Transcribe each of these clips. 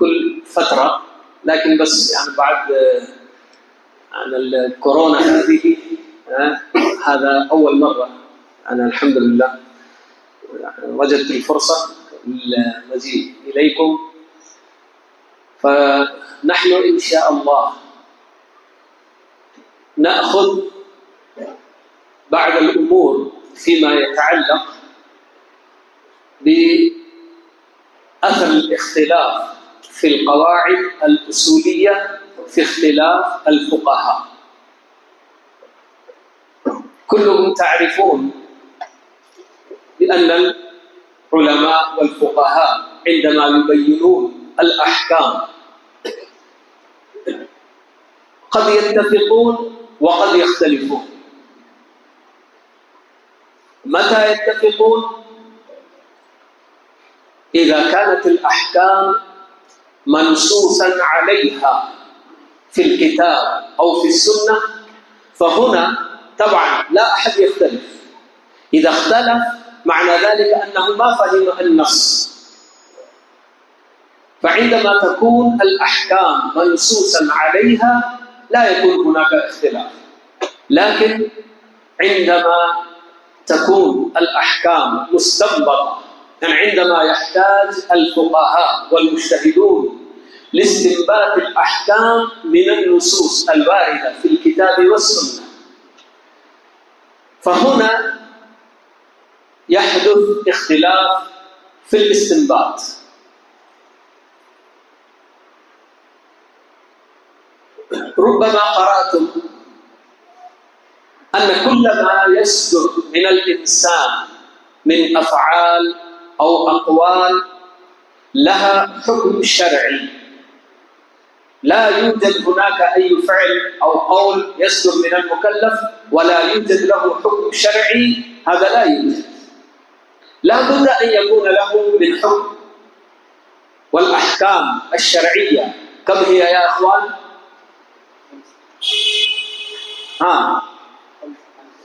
كل فترة، لكن بس يعني بعد عن الكورونا هذه هذا أول مرة أنا الحمد لله وجدت الفرصة للمجيء إليكم. فنحن إن شاء الله نأخذ بعض الأمور فيما يتعلق بأثر الاختلاف في القواعد الأصولية في اختلاف الفقهاء. كلكم تعرفون بأن العلماء والفقهاء عندما يبينون الأحكام قد يتفقون وقد يختلفون. متى يتفقون؟ إذا كانت الأحكام منصوصا عليها في الكتاب أو في السنة، فهنا طبعا لا أحد يختلف. إذا اختلف معنى ذلك أنه ما فهم النص. فعندما تكون الأحكام منصوصا عليها لا يكون هناك اختلاف. لكن عندما تكون الأحكام مستنبطة، يعني عندما يحتاج الفقهاء والمجتهدون لاستنباط الأحكام من النصوص الواردة في الكتاب والسنة، فهنا يحدث اختلاف في الاستنباط. ربما قرأتم أن كل ما يصدر من الإنسان من أفعال أو أقوال لها حكم شرعي. لا يوجد هناك أي فعل أو قول يصدر من المكلف ولا يوجد له حكم شرعي، هذا لا يوجد. لا بد أن يكون له من حكم. والأحكام الشرعية كم هي يا أخوان؟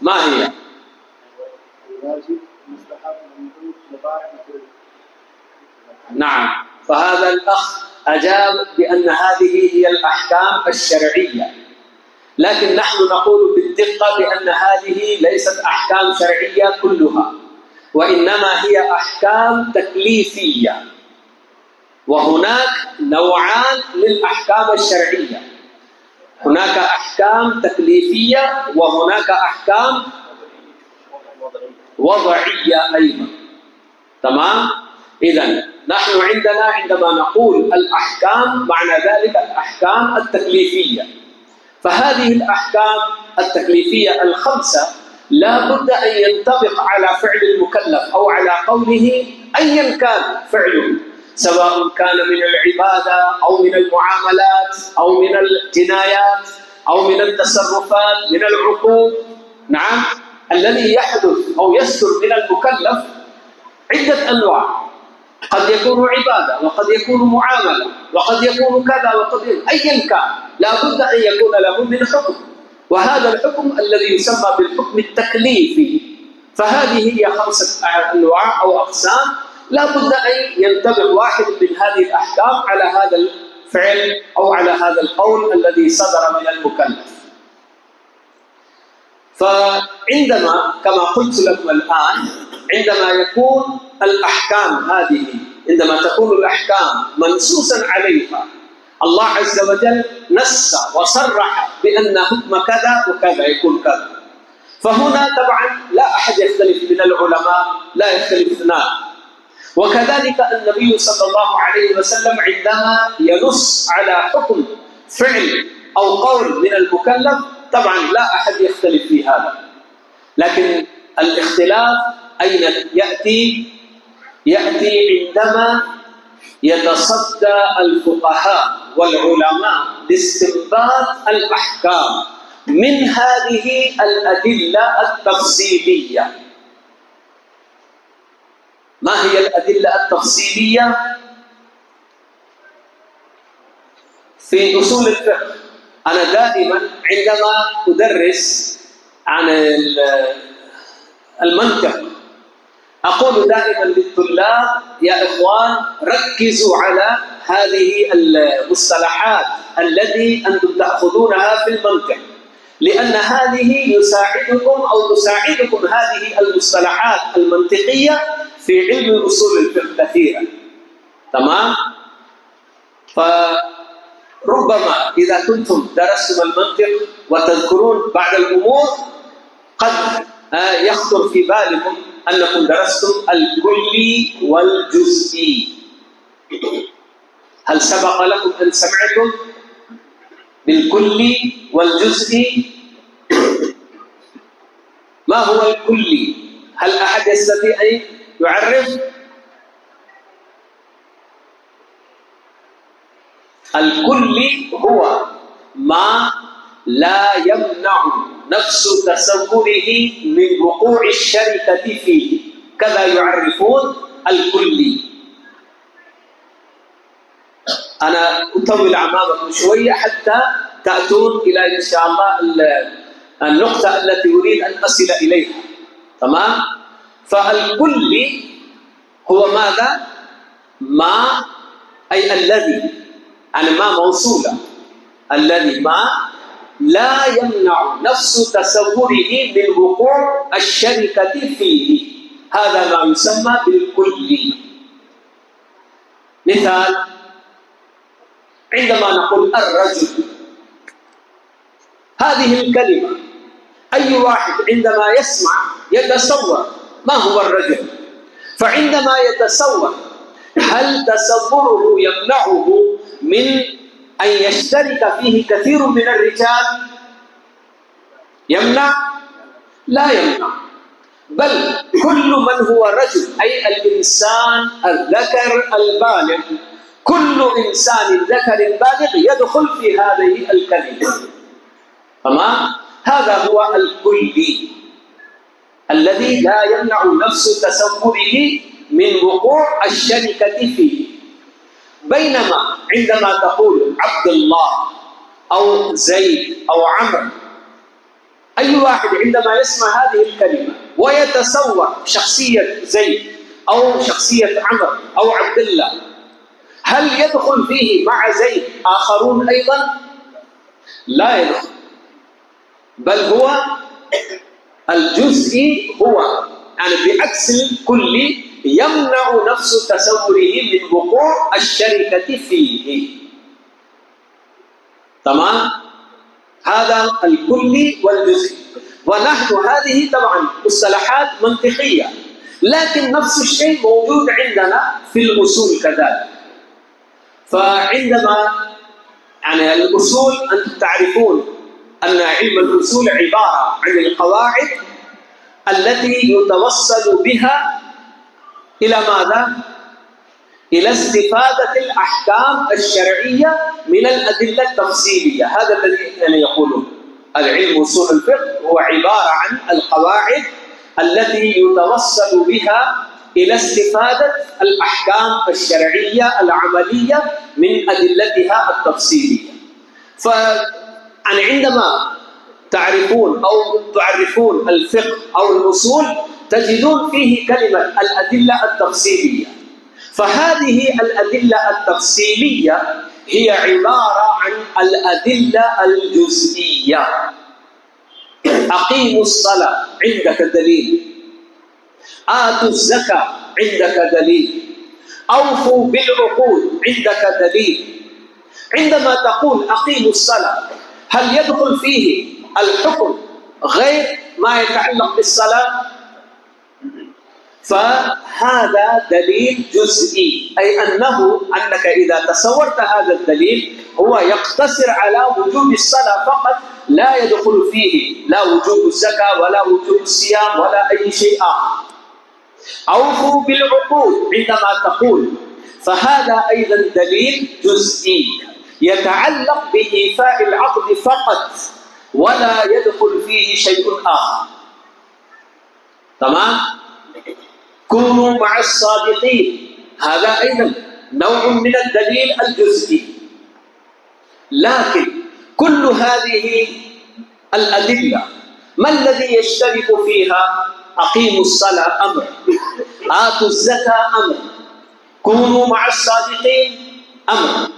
ما هي؟ نعم، فهذا الأخ أجاب بأن هذه هي الأحكام الشرعية، لكن نحن نقول بالدقة بأن هذه ليست أحكام شرعية كلها، وإنما هي أحكام تكليفية. وهناك نوعان للأحكام الشرعية، هناك أحكام تكليفية وهناك أحكام وضعية أيضا. تمام؟ إذن نحن عندما نقول الأحكام معنى ذلك الأحكام التكليفية. فهذه الأحكام التكليفية الخمسة لا بد أن ينطبق على فعل المكلف أو على قوله أيا كان فعله، سواء كان من العبادة أو من المعاملات أو من الجنايات أو من التصرفات من العقود. نعم، الذي يحدث أو يصدر من المكلف عدة أنواع، قد يكون عبادة وقد يكون معاملة وقد يكون كذا وقد يكون أيا كان، لا بد أن يكون له من حكم، وهذا الحكم الذي يسمى بالحكم التكليفي. فهذه هي خمسة أنواع أو أقسام، لا بد أن ينطبق واحد من هذه الأحكام على هذا الفعل أو على هذا القول الذي صدر من المكلف. فعندما كما قلت لكم الآن، عندما يكون الأحكام هذه، عندما تكون الأحكام منصوصا عليها، الله عز وجل نص وصرح بأن حكم كذا وكذا يكون كذا، فهنا طبعا لا أحد يختلف من العلماء، لا يختلف اثنان. وكذلك النبي صلى الله عليه وسلم عندما ينص على حكم فعل أو قول من المكلف طبعا لا أحد يختلف في هذا. لكن الاختلاف أين يأتي؟ يأتي عندما يتصدى الفقهاء والعلماء لاستنباط الأحكام من هذه الأدلة التفصيلية. ما هي الأدلة التفصيلية؟ في أصول الفقه أنا دائما عندما أدرس عن المنطق أقول دائما للطلاب يا إخوان ركزوا على هذه المصطلحات التي أنتم تأخذونها في المنطق، لأن هذه يساعدكم أو تساعدكم هذه المصطلحات المنطقية في علم أصول الفقه كثيرا. تمام؟ فربما إذا كنتم درستم المنطق وتذكرون بعض الأمور قد يخطر في بالكم أنكم درستم الكلي والجزئي. هل سبق لكم أن سمعتم بالكلي والجزئي؟ ما هو الكلي؟ هل أحد يستطيع أن يعرف؟ الكلي هو ما لا يمنع نفس تصوره من وقوع الشركة فيه، كذا يعرفون الكلي. أنا أطول أمامكم شوية حتى تأتون إلى إن شاء الله النقطة التي أريد أن أصل إليها. تمام؟ فالكلي هو ماذا؟ ما أي الذي، يعني ما موصولة، الذي ما لا يمنع نفس تصوره من وقوع الشركة فيه، هذا ما يسمى بالكلي. مثال: عندما نقول الرجل، هذه الكلمة أي واحد عندما يسمع يتصور ما هو الرجل، فعندما يتصور هل تصوره يمنعه من أن يشترك فيه كثير من الرجال؟ يمنع؟ لا يمنع، بل كل من هو رجل أي الإنسان الذكر البالغ، كل إنسان ذكر بالغ يدخل في هذه الكلمة. تمام؟ هذا هو الكلي الذي لا يمنع نفس تصوره من وقوع الشركة فيه. بينما عندما تقول عبد الله أو زيد أو عمرو، أي واحد عندما يسمع هذه الكلمة ويتصور شخصية زيد أو شخصية عمرو أو عبد الله، هل يدخل فيه مع زيد آخرون أيضا؟ لا يدخل، بل هو الجزئي، هو يعني بعكس الكلي يمنع نفس تصوره من وقوع الشركة فيه. تمام؟ هذا الكلي والجزئي. ونحن هذه طبعا مصطلحات منطقية، لكن نفس الشيء موجود عندنا في الأصول كذلك. فعندما يعني الأصول أنتم تعرفون أن علم الأصول عبارة عن القواعد التي يتوصل بها إلى ماذا؟ إلى استفادة الأحكام الشرعية من الأدلة التفصيلية. هذا الذي يعني يقولون العلم أصول الفقه هو عبارة عن القواعد التي يتوصل بها إلى استفادة الأحكام الشرعية العملية من أدلتها التفصيلية. عندما تعرفون أو تعرفون الفقه أو الأصول تجدون فيه كلمة الأدلة التفصيلية، فهذه الأدلة التفصيلية هي عبارة عن الأدلة الجزئية. أقيموا الصلاة عندك دليل، آتوا الزكاة عندك دليل، أوفوا بالعقود عندك دليل. عندما تقول أقيموا الصلاة هل يدخل فيه الحكم غير ما يتعلق بالصلاة؟ فهذا دليل جزئي، أي أنك إذا تصورت هذا الدليل هو يقتصر على وجوب الصلاة فقط، لا يدخل فيه لا وجوب الزكاة ولا وجوب الصيام ولا أي شيء آخر. أوفوا بالعقود عندما تقول فهذا أيضا دليل جزئي يتعلق بإيفاء العقد فقط ولا يدخل فيه شيء آخر. تمام؟ كونوا مع الصادقين، هذا أيضا نوع من الدليل الجزئي. لكن كل هذه الأدلة ما الذي يشترك فيها؟ أقيموا الصلاة أمر، آتوا الزكاة أمر، كونوا مع الصادقين أمر،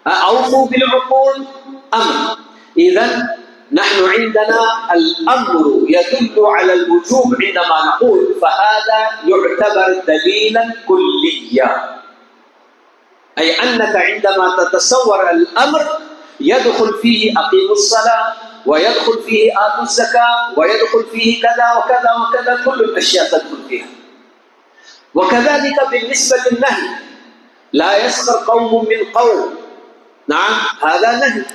أوفوا بالعقول أمر. إذن نحن عندنا الأمر يدل على الوجوب عندما نقول، فهذا يعتبر دليلا كليا، أي أنك عندما تتصور الأمر يدخل فيه أقيموا الصلاة، ويدخل فيه آتوا الزكاة، ويدخل فيه كذا وكذا وكذا، كل الأشياء تدخل فيها. وكذلك بالنسبة للنهي، لا يسخر قوم من قوم، نعم هذا نهي،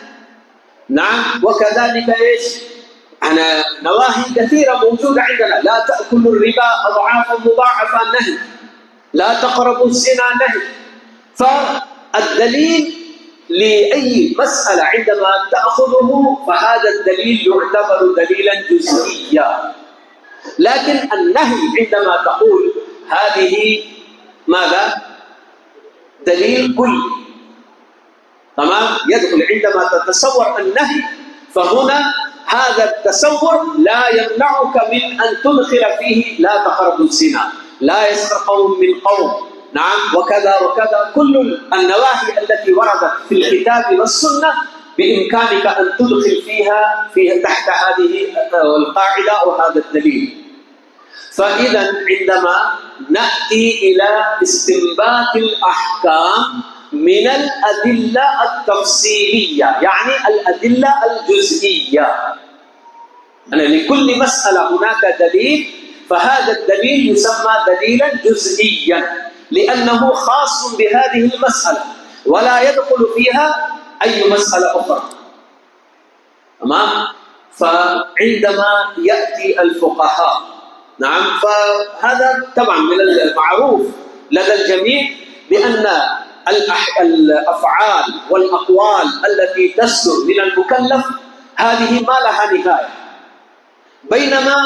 نعم. وكذلك ايش؟ أنا نواهي كثيرة موجودة عندنا، لا تأكلوا الربا أضعافا مضاعفة نهي، لا تقربوا الزنا نهي. فالدليل لأي مسألة عندما تأخذه فهذا الدليل يعتبر دليلا جزئيا، لكن النهي عندما تقول هذه ماذا؟ دليل كلي، تمام؟ يدخل عندما تتصور النهي، فهنا هذا التصور لا يمنعك من أن تدخل فيه لا تقربوا الزنا، لا يسخر قوم من قوم، نعم، وكذا وكذا. كل النواهي التي وردت في الكتاب والسنة بإمكانك أن تدخل فيها تحت هذه القاعدة أو هذا الدليل. فإذا عندما نأتي إلى استنباط الأحكام من الأدلة التفصيلية، يعني الأدلة الجزئية، يعني لكل مسألة هناك دليل، فهذا الدليل يسمى دليلا جزئيا لأنه خاص بهذه المسألة ولا يدخل فيها أي مسألة أخرى، تمام؟ فعندما يأتي الفقهاء، نعم، فهذا طبعا من المعروف لدى الجميع بأن الأفعال والأقوال التي تصدر من المكلف هذه ما لها نهاية، بينما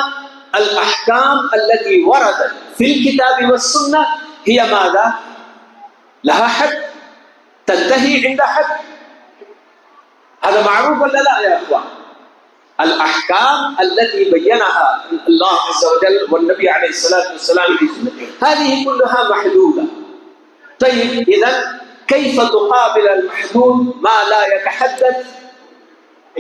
الأحكام التي وردت في الكتاب والسنة هي ماذا؟ لها حد، تنتهي عند حد. هذا معروف ولا لا يا أخوان؟ الأحكام التي بينها الله عز وجل والنبي عليه الصلاة والسلام في سنته هذه كلها محدودة. طيب إذن كيف تقابل المحدود ما لا يتحدث؟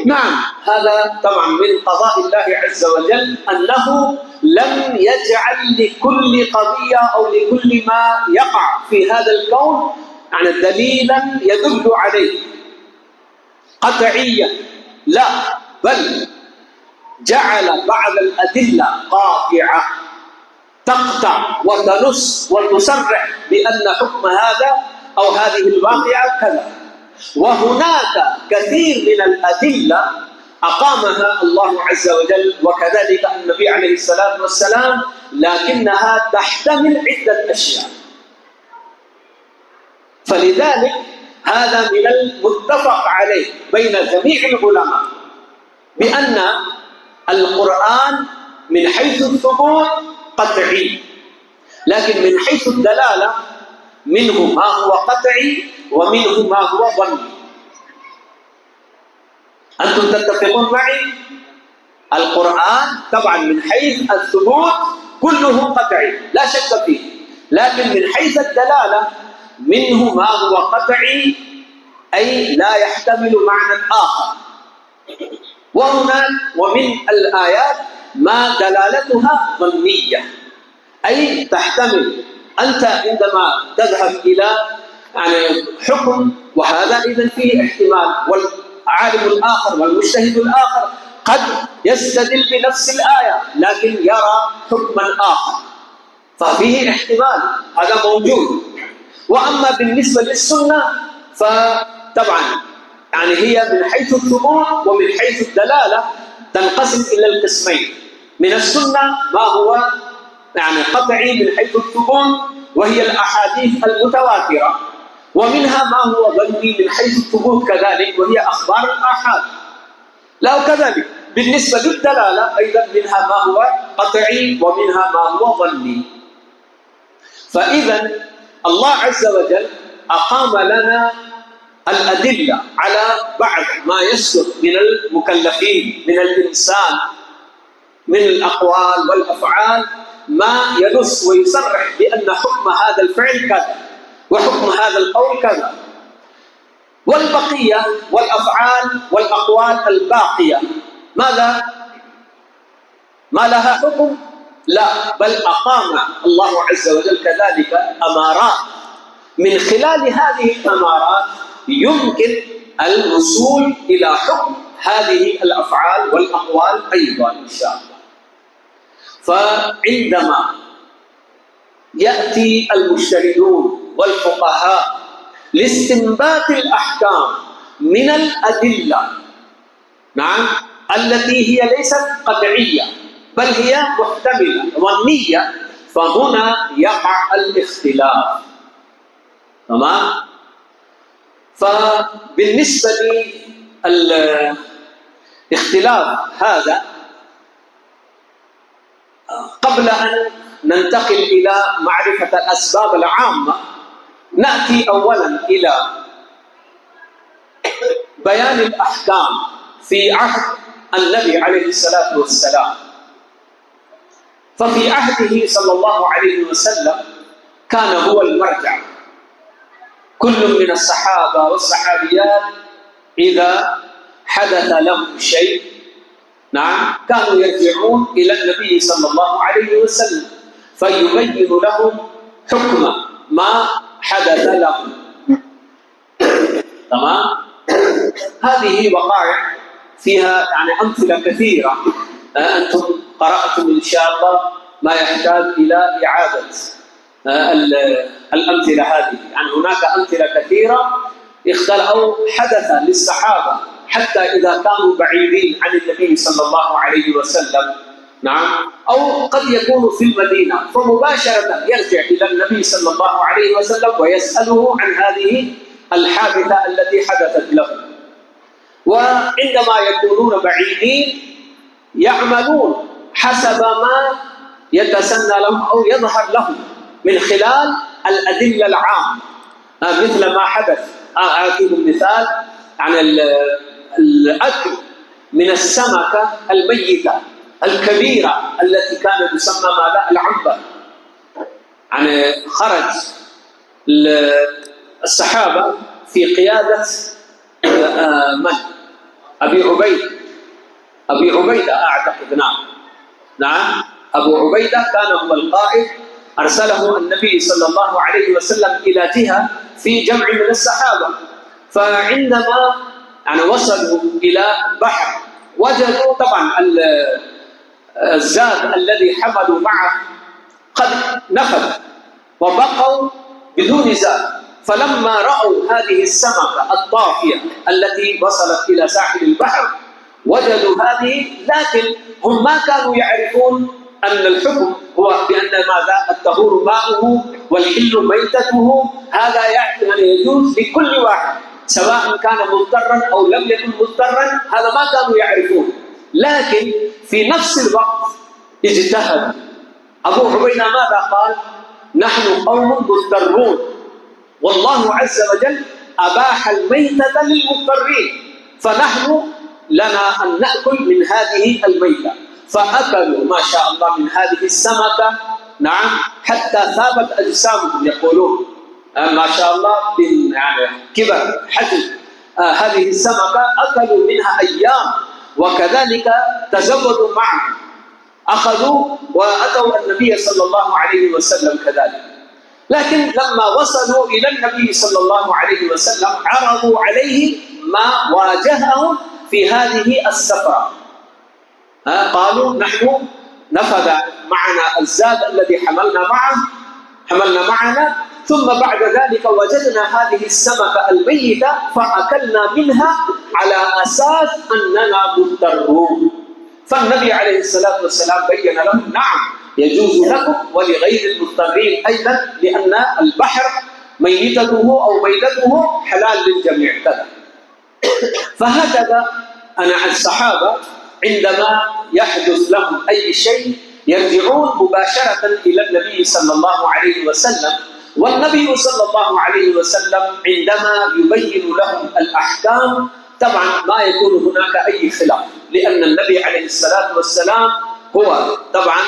نعم، هذا طبعا من قضاء الله عز وجل أنه لم يجعل لكل قضية أو لكل ما يقع في هذا الكون يعني دليلا يدل عليه قطعيا، لا، بل جعل بعض الأدلة قاطعة تقطع وتنص وتصرح بأن حكم هذا أو هذه الواقعة كذا، وهناك كثير من الأدلة أقامها الله عز وجل وكذلك النبي عليه الصلاة والسلام، لكنها تحتمل عدة أشياء. فلذلك هذا من المتفق عليه بين جميع العلماء بأن القرآن من حيث الثبوت قطعي، لكن من حيث الدلالة منه ما هو قطعي ومنه ما هو ظني. أنتم تتفقون معي؟ القرآن طبعا من حيث الثبوت كله قطعي لا شك فيه، لكن من حيث الدلالة منه ما هو قطعي أي لا يحتمل معنى آخر، وهناك ومن الآيات ما دلالتها ظنية أي تحتمل. أنت عندما تذهب إلى يعني حكم وهذا إذن فيه احتمال، والعالم الآخر والمجتهد الآخر قد يستدل بنفس الآية لكن يرى حكما آخر، ففيه احتمال، هذا موجود. وأما بالنسبة للسنة فطبعا يعني هي من حيث الثبوت ومن حيث الدلالة تنقسم إلى القسمين. من السنة ما هو يعني قطعي من حيث الثبوت وهي الأحاديث المتواترة، ومنها ما هو ظني من حيث الثبوت كذلك وهي أخبار الآحاد. لا كذلك بالنسبة للدلالة أيضا منها ما هو قطعي ومنها ما هو ظني. فإذا الله عز وجل أقام لنا الأدلة على بعض ما يصدر من المكلفين من الإنسان من الأقوال والأفعال ما ينص ويصرح بأن حكم هذا الفعل كذا وحكم هذا القول كذا. والبقية والأفعال والأقوال الباقية ماذا؟ ما لها حكم؟ لا، بل أقام الله عز وجل كذلك أمارات، من خلال هذه الأمارات يمكن الوصول إلى حكم هذه الأفعال والأقوال أيضا إن شاء الله. فعندما يأتي المجتهدون والفقهاء لاستنباط الأحكام من الأدلة، نعم، التي هي ليست قطعية بل هي محتملة ظنية، فهنا يقع الاختلاف. تمام؟ فبالنسبة للاختلاف هذا، قبل أن ننتقل إلى معرفة الأسباب العامة، نأتي أولا إلى بيان الأحكام في عهد النبي عليه الصلاة والسلام. ففي عهده صلى الله عليه وسلم كان هو المرجع. كل من الصحابة والصحابيات إذا حدث لهم شيء، نعم، كانوا يرجعون إلى النبي صلى الله عليه وسلم فيبين لهم حكم ما حدث لهم. تمام؟ هذه وقائع فيها يعني أمثلة كثيرة، أنتم قرأتم إن شاء الله ما يحتاج إلى إعادة الأمثلة هذه. يعني هناك أمثلة كثيرة أو حدث للصحابة حتى إذا كانوا بعيدين عن النبي صلى الله عليه وسلم، نعم، أو قد يكون في المدينة فمباشرة يرجع إلى النبي صلى الله عليه وسلم ويسأله عن هذه الحادثة التي حدثت له. وعندما يكونون بعيدين يعملون حسب ما يتسنى لهم أو يظهر لهم من خلال الأدلة العامة، مثل ما حدث. أعطيكم مثال عن الأكل من السمكة الميتة الكبيرة التي كانت تسمى ماذا؟ العنبر. يعني خرج الصحابة في قيادة من؟ أبي عبيدة أعتقد. نعم، أبو عبيدة كان هو القائد، أرسله النبي صلى الله عليه وسلم إلى جهة في جمع من الصحابة. فعندما يعني وصلوا إلى بحر وجدوا طبعا الزاد الذي حملوا معه قد نفذ وبقوا بدون زاد. فلما رأوا هذه السمكة الطافية التي وصلت إلى ساحل البحر وجدوا هذه، لكن هم ما كانوا يعرفون أن الحكم هو بأن ماذا؟ الطهور ماؤه والحل ميتته. هذا يعني يجوز لكل واحد سواء كان مضطرا أو لم يكن مضطرا، هذا ما كانوا يعرفون. لكن في نفس الوقت اجتهد أبو عبيدة. ماذا قال؟ نحن قوم مضطرون والله عز وجل أباح الميتة للمضطرين، فنحن لنا أن نأكل من هذه الميتة. فأكلوا ما شاء الله من هذه السمكة، نعم، حتى ثابت أجسامهم. يقولون ما شاء الله من يعني كبر حجم هذه السمكة، أكلوا منها أيام، وكذلك تزودوا معه، أخذوا وأتوا النبي صلى الله عليه وسلم كذلك. لكن لما وصلوا إلى النبي صلى الله عليه وسلم عرضوا عليه ما واجههم في هذه السفرة. قالوا نحن نفذ معنا الزاد الذي حملنا معنا، ثم بعد ذلك وجدنا هذه السمكة الميتة فأكلنا منها على أساس أننا مضطرون. فالنبي عليه الصلاة والسلام بين لهم نعم يجوز لكم ولغير المضطرين أيضا، لأن البحر ميتته أو ميتته حلال للجميع كذا. فهكذا أنا الصحابة عندما يحدث لهم أي شيء يرجعون مباشرة إلى النبي صلى الله عليه وسلم، والنبي صلى الله عليه وسلم عندما يبين لهم الأحكام طبعا ما يكون هناك أي خلاف، لأن النبي عليه الصلاة والسلام هو طبعا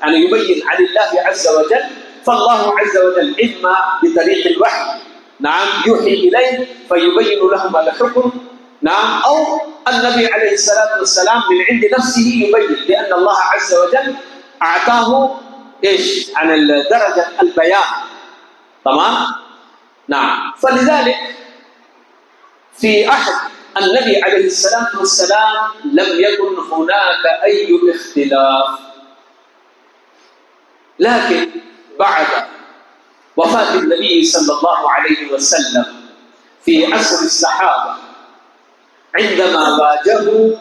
يعني يبين عن الله عز وجل، فالله عز وجل إما بطريق الوحي نعم يوحي إليه فيبين لهم الحكم نعم، أو النبي عليه الصلاة والسلام من عند نفسه يبين، لأن الله عز وجل أعطاه إيش عن درجة البيان. تمام؟ نعم. فلذلك في عهد النبي عليه الصلاة والسلام لم يكن هناك أي اختلاف، لكن بعد وفاة النبي صلى الله عليه وسلم في عصر الصحابة عندما واجهوا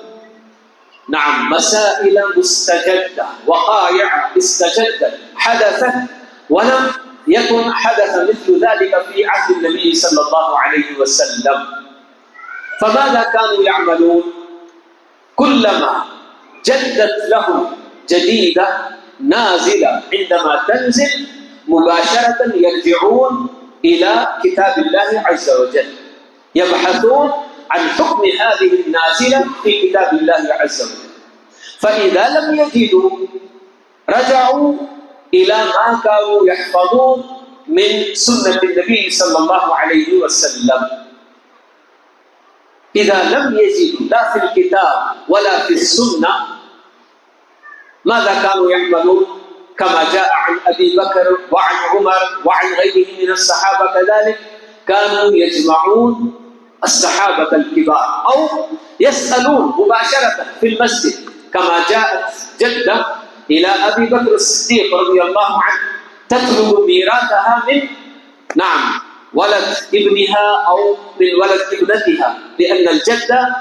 نعم مسائل مستجدة وقائع استجدت حدثت ولم يكن حدث مثل ذلك في عهد النبي صلى الله عليه وسلم، فماذا كانوا يعملون؟ كلما جدت لهم جديدة نازلة عندما تنزل مباشرة يرجعون إلى كتاب الله عز وجل، يبحثون عن حكم هذه النازلة في كتاب الله عز وجل، فإذا لم يجدوا رجعوا إلى ما كانوا يحفظون من سنة النبي صلى الله عليه وسلم. إذا لم يجدوا لا في الكتاب ولا في السنة ماذا كانوا يعملون؟ كما جاء عن أبي بكر وعن عمر وعن غيره من الصحابة كذلك، كانوا يجمعون الصحابة الكبار أو يسألون مباشرة في المسجد، كما جاءت جدة إلى أبي بكر الصديق رضي الله عنه تطلب ميراثها من نعم ولد ابنها أو من ولد ابنتها، لأن الجدة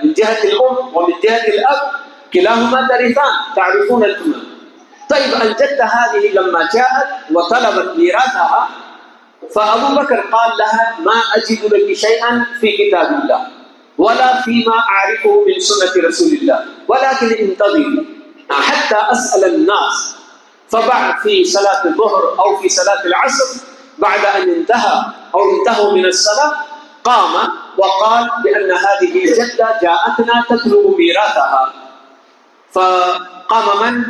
من جهة الأم ومن جهة الأب كلاهما ترثان، تعرفون الأمم. طيب الجدة هذه لما جاءت وطلبت ميراثها فأبو بكر قال لها ما أجد لك شيئا في كتاب الله ولا فيما أعرفه من سنة رسول الله، ولكن انتظري حتى أسأل الناس. فبعد في صلاة الظهر أو في صلاة العصر بعد أن انتهوا من الصلاة قام وقال بأن هذه الجدة جاءتنا تطلب ميراثها، فقام من؟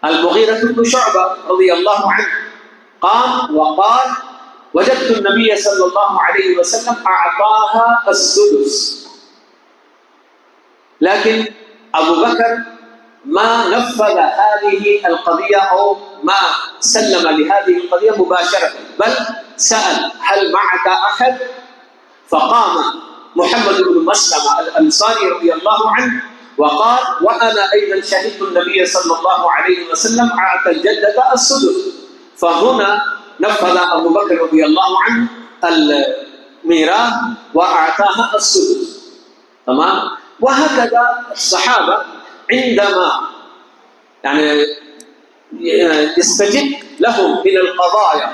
المغيرة بن شعبة رضي الله عنه، قام وقال وجدت النبي صلى الله عليه وسلم أعطاها السدس، لكن أبو بكر ما نفذ هذه القضية أو ما سلم لهذه القضية مباشرة، بل سأل هل معك أحد؟ فقام محمد بن مسلمة الأنصاري رضي الله عنه وقال وأنا أيضا شهدت النبي صلى الله عليه وسلم أعطى الجدة السدس، فهنا نفذ أبو بكر رضي الله عنه الميراث وأعطاها السدس. تمام؟ وهكذا الصحابة عندما يعني يستجد لهم من القضايا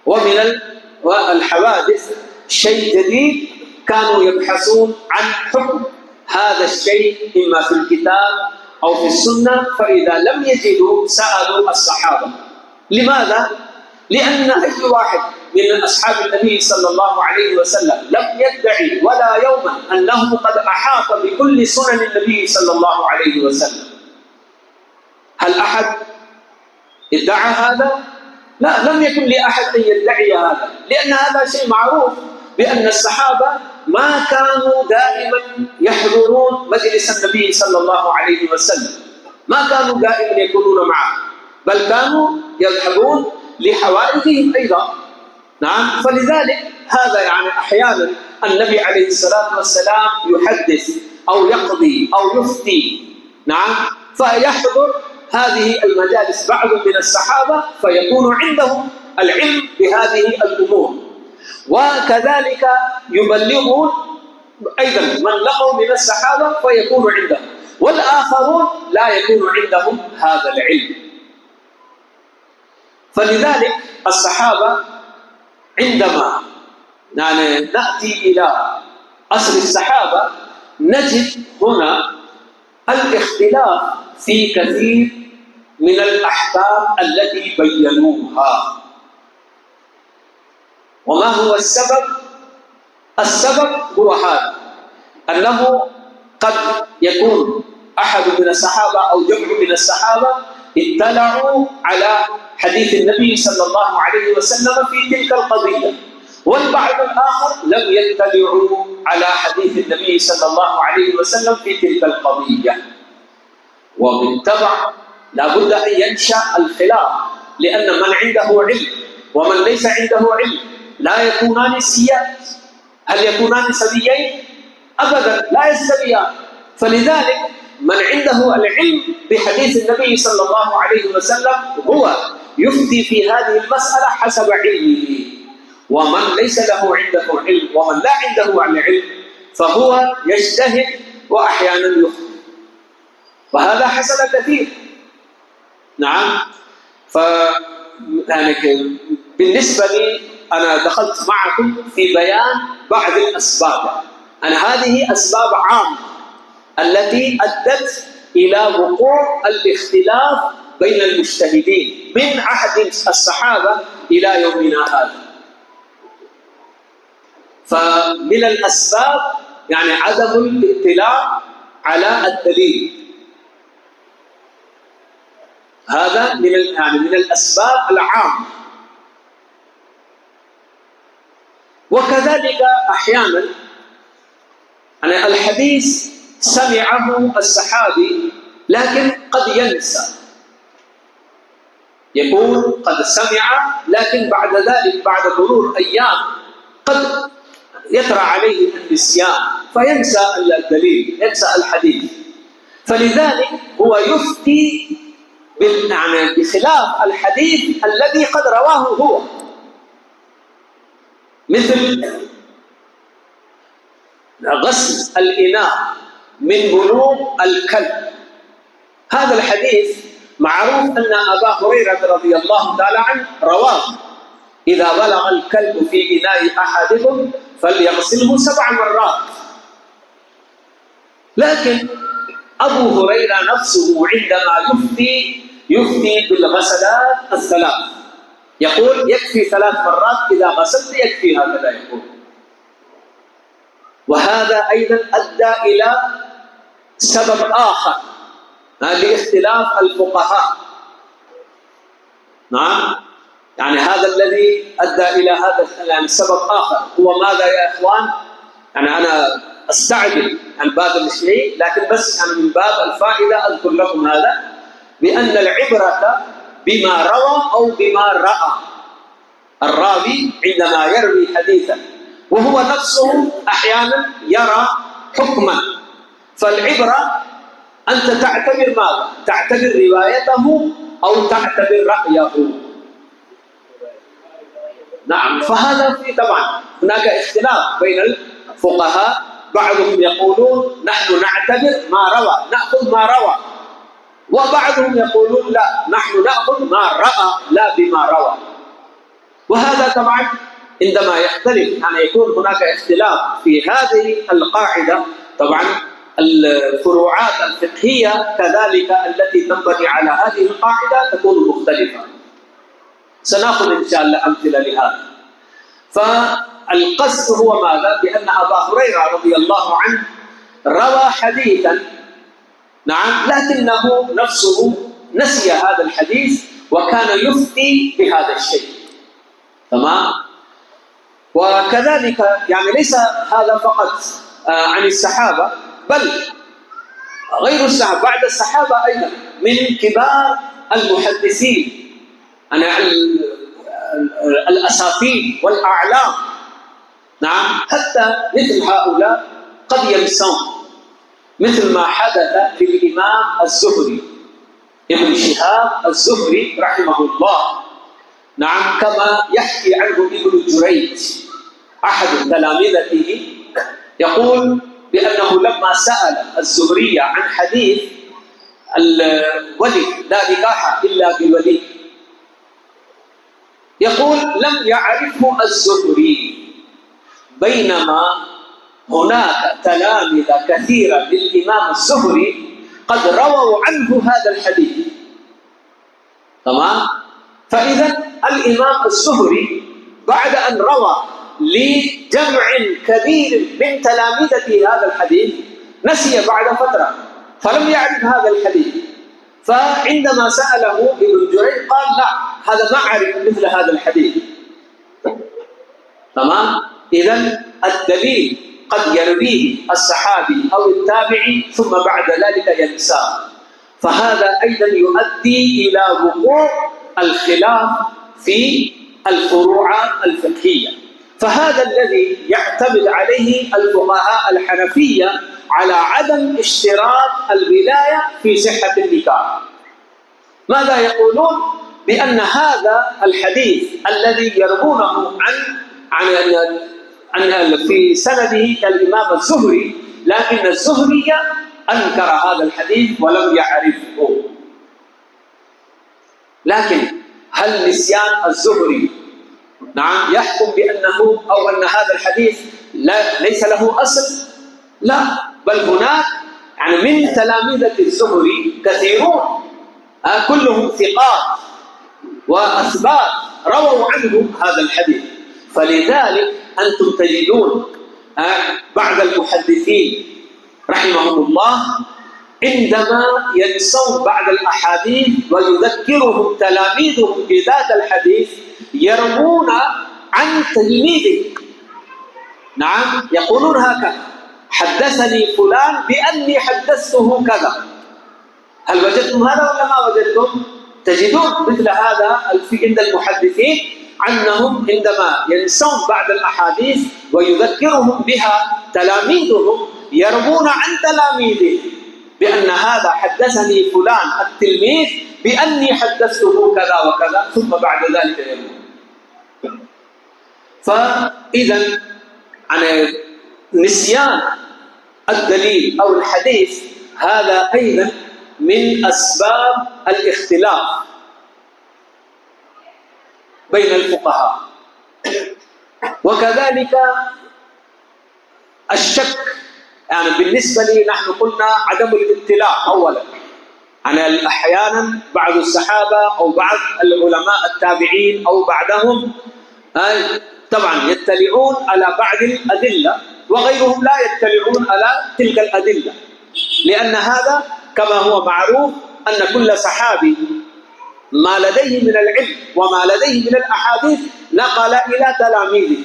ومن الحوادث شيء جديد كانوا يبحثون عن حكم هذا الشيء إما في الكتاب أو في السنة، فإذا لم يجدوا سألوا الصحابة. لماذا؟ لأن أي واحد من أصحاب النبي صلى الله عليه وسلم لم يدعي ولا يوما أنه قد أحاط بكل سنن النبي صلى الله عليه وسلم. هل أحد ادعى هذا؟ لا، لم يكن لأحد أن يدعي هذا، لأن هذا شيء معروف بأن الصحابة ما كانوا دائما يحضرون مجلس النبي صلى الله عليه وسلم، ما كانوا دائما يكونون معه، بل كانوا يذهبون لحوائجهم أيضا. نعم، فلذلك هذا يعني أحيانا النبي عليه الصلاة والسلام يحدث أو يقضي أو يفتي، نعم، فيحضر هذه المجالس بعض من الصحابة فيكون عندهم العلم بهذه الأمور، وكذلك يبلغون أيضا من لقوا من الصحابة فيكون عندهم، والآخرون لا يكون عندهم هذا العلم. فلذلك الصحابة عندما نأتي إلى عصر الصحابة نجد هنا الاختلاف في كثير من الأحكام التي بينوها. وما هو السبب؟ السبب هو هذا، أنه قد يكون أحد من الصحابة أو جمع من الصحابة اطلعوا على حديث النبي صلى الله عليه وسلم في تلك القضية، والبعض الآخر لم يطلعوا على حديث النبي صلى الله عليه وسلم في تلك القضية. وبالتبع لا بد أن ينشأ الخلاف، لأن من عنده علم ومن ليس عنده علم لا يكونان سيئات. هل يكونان سويين؟ أبدا لا يستويان. فلذلك من عنده العلم بحديث النبي صلى الله عليه وسلم هو يفتي في هذه المسألة حسب علمه، ومن ليس له عنده علم ومن لا عنده العلم فهو يجتهد وأحيانا يخطئ، وهذا حصل كثير. نعم. بالنسبة لي أنا دخلت معكم في بيان بعض الأسباب. هذه أسباب عامة التي أدت إلى وقوع الاختلاف بين المجتهدين من عهد الصحابة إلى يومنا هذا. فمن الأسباب عدم الاطلاع على الدليل، هذا من الأسباب العامة. وكذلك أحيانا الحديث سمعه الصحابي لكن قد ينسى، يقول قد سمع لكن بعد ذلك بعد مرور أيام قد يطرأ عليه النسيان فينسى الدليل، ينسى الحديث. فلذلك هو يفتي بخلاف الحديث الذي قد رواه هو، مثل غسل الإناء من بلوغ الكلب. هذا الحديث معروف أن أبا هريرة رضي الله تعالى عنه رواه: إذا بلغ الكلب في إناء أحدكم فليغسله 7 مرات. لكن أبو هريرة نفسه عندما يفتي بالغسلات الثلاث، يقول يكفي 3 مرات إذا غسلت يكفي، هكذا يقول. وهذا أيضا أدى إلى سبب آخر لاختلاف الفقهاء. نعم. هذا الذي أدى إلى هذا سبب آخر هو ماذا يا إخوان؟ أنا أستعجل عن باب الشيء، لكن بس من باب الفائدة أذكر لكم هذا، بأن العبرة بما روى أو بما رأى الراوي عندما يروي حديثا، وهو نفسه أحيانا يرى حكما. فالعبرة أنت تعتبر ماذا؟ تعتبر روايته أو تعتبر رأيه. نعم. فهذا في طبعا هناك اختلاف بين الفقهاء، بعضهم يقولون نحن نعتبر ما روى، نأخذ ما روى، وبعضهم يقولون لا، نحن نأخذ ما رأى لا بما روى. وهذا طبعا عندما يختلف يكون هناك اختلاف في هذه القاعدة، طبعا الفروعات الفقهية كذلك التي تنبني على هذه القاعدة تكون مختلفة. سنأخذ إن شاء الله أمثلة لهذا. فالقصد هو ماذا؟ بأن أبا هريرة رضي الله عنه روى حديثا، نعم، لكنه نفسه نسي هذا الحديث وكان يفتي بهذا الشيء. تمام. وكذلك ليس هذا فقط عن الصحابة، بل غير الصحابة، بعد الصحابة أيضا من كبار المحدثين الأساطين والأعلام. نعم. حتى مثل هؤلاء قد ينسون، مثل ما حدث للإمام الزهري ابن شهاب الزهري رحمه الله. نعم. كما يحكي عنه ابن جريج أحد تلامذته، يقول بأنه لما سأل الزهري عن حديث الولي لا نكاح إلا بولي، يقول لم يعرفه الزهري، بينما هناك تلامذة كثيرة للإمام الزهري قد رووا عنه هذا الحديث. تمام. فإذا الإمام الزهري بعد أن روى لجمع كبير من تلامذته هذا الحديث نسي بعد فترة، فلم يعرف هذا الحديث. فعندما سأله ابن جريج قال لا، هذا ما أعرف مثل هذا الحديث. تمام؟ إذن الدليل قد يرويه الصحابي أو التابعي ثم بعد ذلك ينساه، فهذا أيضا يؤدي إلى وقوع الخلاف في الفروعات الفقهية. فهذا الذي يعتمد عليه الفقهاء الحنفية على عدم اشتراط الولاية في صحة النكاح. ماذا يقولون؟ بأن هذا الحديث الذي يروونه عن في سنده الإمام الزهري، لكن الزهري أنكر هذا الحديث ولم يعرفه. لكن هل نسيان الزهري نعم يحكم بأنه أو أن هذا الحديث ليس له أصل؟ لا، بل هناك يعني من تلامذة الزهري كثيرون كلهم ثقات وأثبات رووا عنه هذا الحديث. فلذلك أنتم تجدون بعض المحدثين رحمهم الله عندما ينسون بعض الأحاديث ويذكرهم تلاميذهم بذات الحديث يروون عن تلميذه. نعم، يقولون هكذا: حدثني فلان بأني حدثته كذا. هل وجدتم هذا ولا ما وجدتم؟ تجدون مثل هذا عند المحدثين أنهم عندما ينسون بعض الأحاديث ويذكرهم بها تلاميذهم يروون عن تلاميذه بأن هذا حدثني فلان التلميذ بأني حدثته كذا وكذا، ثم بعد ذلك يروون. فإذا عن نسيان الدليل أو الحديث هذا أيضا من أسباب الاختلاف بين الفقهاء. وكذلك الشك، يعني بالنسبة لي نحن قلنا عدم الاطلاع أولا. يعني أحيانا بعض الصحابة أو بعض العلماء التابعين أو بعضهم طبعا يطلعون على بعض الأدلة وغيرهم لا يطلعون على تلك الأدلة، لأن هذا كما هو معروف أن كل صحابي ما لديه من العلم وما لديه من الأحاديث نقل إلى تلاميذه.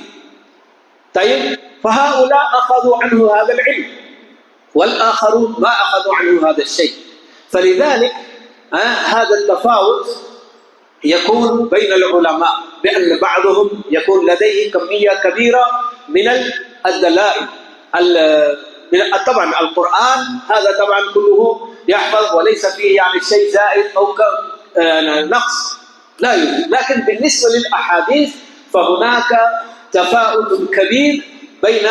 طيب، فهؤلاء أخذوا عنه هذا العلم والآخرون ما أخذوا عنه هذا الشيء. فلذلك هذا التفاوت يكون بين العلماء، بأن بعضهم يكون لديه كمية كبيرة من الدلائل. طبعا القرآن هذا طبعا كله يحفظ وليس فيه يعني شيء زائد أو نقص، لا يوجد. لكن بالنسبة للأحاديث فهناك تفاوت كبير بين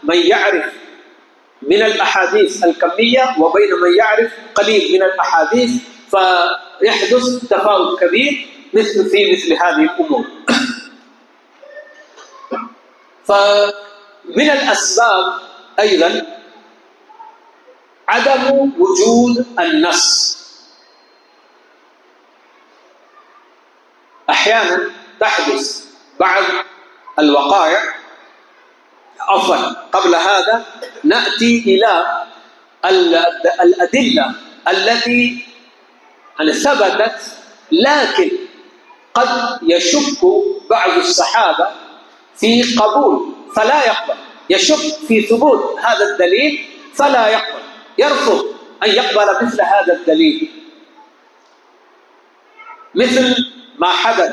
من يعرف من الأحاديث الكمية وبين من يعرف قليل من الأحاديث، فيحدث تفاوت كبير في مثل هذه الأمور. فمن الأسباب أيضا عدم وجود النص. أحيانا تحدث بعض الوقائع. عفوا، قبل هذا نأتي إلى الأدلة التي ثبتت، لكن قد يشك بعض الصحابة في قبول فلا يقبل، يشك في ثبوت هذا الدليل فلا يقبل، يرفض أن يقبل مثل هذا الدليل، مثل ما حدث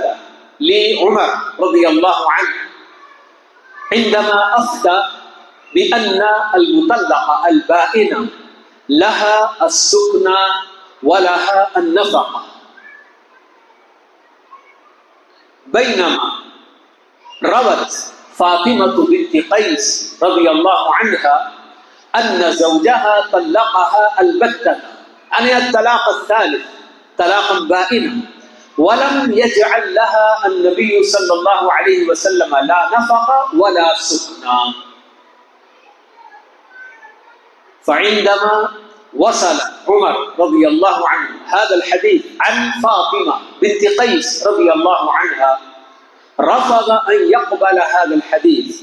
لعمر رضي الله عنه عندما أفتى بأن المطلقة البائنة لها السكنى ولها النفقة، بينما روت فاطمة بنت قيس رضي الله عنها أن زوجها طلقها البتة، يعني الطلاق الثالث، طلاقا بائنا، ولم يجعل لها النبي صلى الله عليه وسلم لا نفقة ولا سكنى. فعندما وصل عمر رضي الله عنه هذا الحديث عن فاطمة بنت قيس رضي الله عنها، رفض أن يقبل هذا الحديث،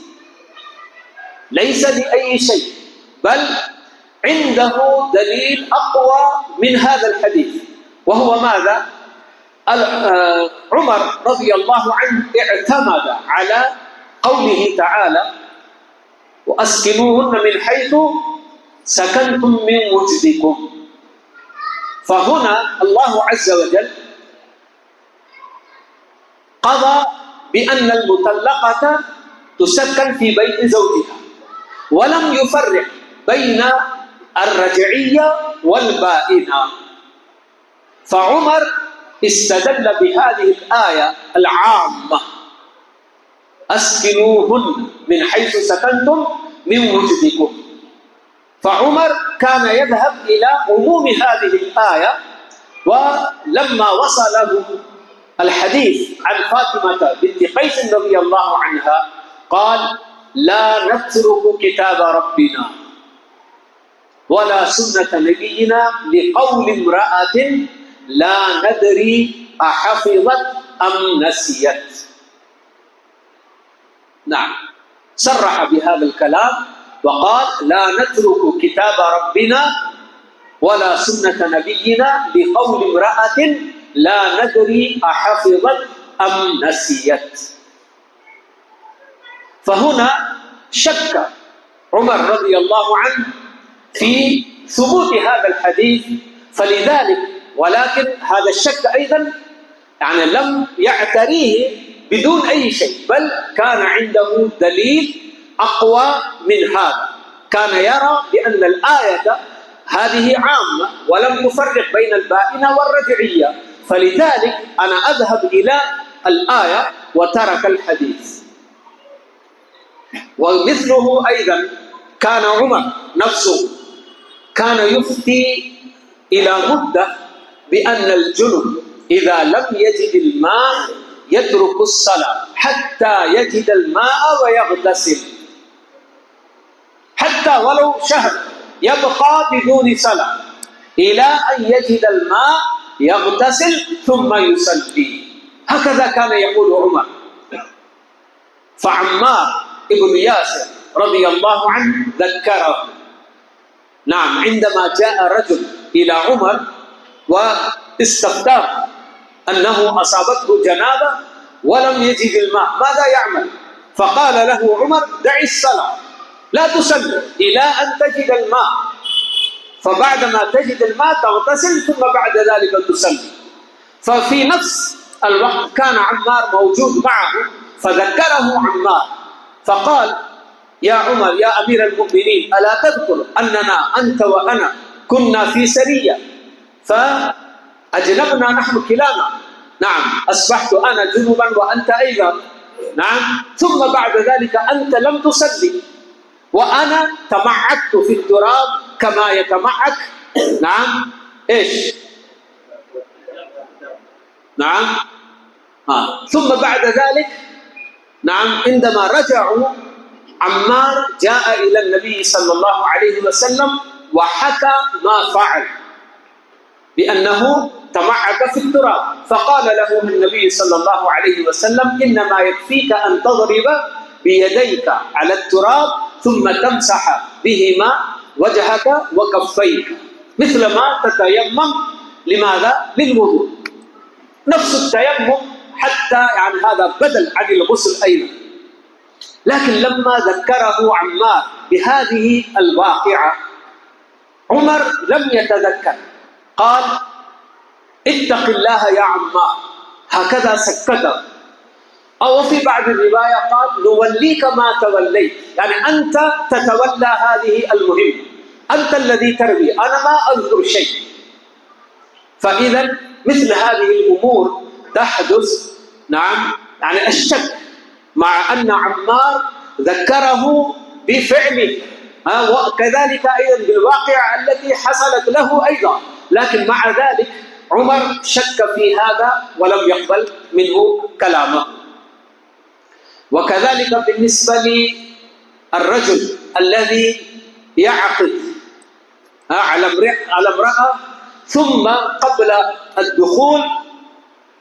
ليس لأي شيء، بل عنده دليل أقوى من هذا الحديث، وهو ماذا؟ عمر رضي الله عنه اعتمد على قوله تعالى: وأسكنوهن من حيث سكنتم من وجدكم. فهنا الله عز وجل قضى بأن المطلقة تسكن في بيت زوجها، ولم يفرق بين الرجعية والبائنة. فعمر استدل بهذه الآية العامة: أسكنوهن من حيث سكنتم من وجدكم. فعمر كان يذهب إلى عموم هذه الآية، ولما وصله الحديث عن فاطمة بنت قيس رضي الله عنها قال: لا نترك كتاب ربنا ولا سنة نبينا لقول امرأة لا ندري أحفظت أم نسيت. نعم، صرح بهذا الكلام وقال: لا نترك كتاب ربنا ولا سنة نبينا لقول امرأة لا ندري أحفظت أم نسيت. فهنا شك عمر رضي الله عنه في ثبوت هذا الحديث، فلذلك ولكن هذا الشك أيضا لم يعتريه بدون أي شيء، بل كان عنده دليل أقوى من هذا. كان يرى بأن الآية هذه عامة ولم تفرق بين البائنة والرجعية، فلذلك أنا أذهب إلى الآية وترك الحديث. ومثله أيضا كان عمر نفسه كان يفتي إلى مدة بأن الجنب إذا لم يجد الماء يترك الصلاة حتى يجد الماء ويغتسل، حتى ولو شهر يبقى بدون صلاة إلى أن يجد الماء يغتسل ثم يصلي. هكذا كان يقول عمر. فعمار ابن ياسر رضي الله عنه ذكره. نعم، عندما جاء رجل إلى عمر واستفتاه أنه أصابته جنابة ولم يجد الماء، ماذا يعمل؟ فقال له عمر: دع الصلاة، لا تصلي إلى أن تجد الماء، فبعدما تجد الماء تغتسل ثم بعد ذلك تصلي. ففي نفس الوقت كان عمار موجود معه، فذكره عمار فقال: يا عمر يا أمير المؤمنين، ألا تذكر أننا أنت وأنا كنا في سرية فأجنبنا نحن كلانا؟ نعم، أصبحت أنا جنبا وأنت أيضا. نعم، ثم بعد ذلك أنت لم تصلي وأنا تمعكت في التراب كما يتمعك. نعم، إيش؟ نعم، ثم بعد ذلك نعم عندما رجعوا عمار جاء إلى النبي صلى الله عليه وسلم وحكى ما فعل بأنه تمعك في التراب، فقال له النبي صلى الله عليه وسلم: إنما يكفيك أن تضرب بيديك على التراب ثم تمسح بهما وجهك وكفيك مثل ما تتيمم. لماذا؟ للوضوء، نفس التيمم، حتى هذا بدل عن الغسل أيضا. لكن لما ذكره عمار بهذه الواقعة عمر لم يتذكر، قال: اتق الله يا عمار، هكذا سكته. أو في بعض الرواية قال: نوليك ما توليت، أنت تتولى هذه المهمة، أنت الذي تروي، أنا ما أذكر شيء. فإذا مثل هذه الأمور تحدث. نعم، الشك، مع أن عمار ذكره بفعله وكذلك أيضا بالواقع التي حصلت له أيضا، لكن مع ذلك عمر شك في هذا ولم يقبل منه كلامه. وكذلك بالنسبة للرجل الذي يعقد على امرأة ثم قبل الدخول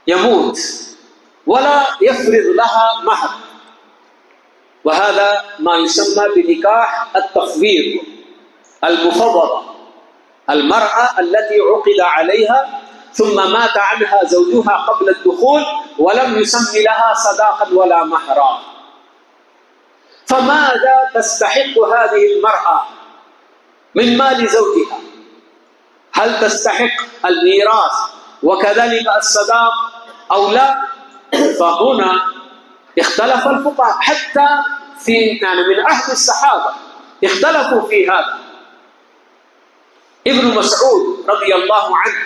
يموت ولا يفرض لها مهر، وهذا ما يسمى بنكاح التفويض. المفضلة، المرأة التي عقد عليها ثم مات عنها زوجها قبل الدخول ولم يسم لها صداقا ولا مهرا. فماذا تستحق هذه المرأة من مال زوجها؟ هل تستحق الميراث وكذلك الصداق أو لا؟ فهنا اختلف الفقهاء، حتى من عهد الصحابة اختلفوا في هذا. ابن مسعود رضي الله عنه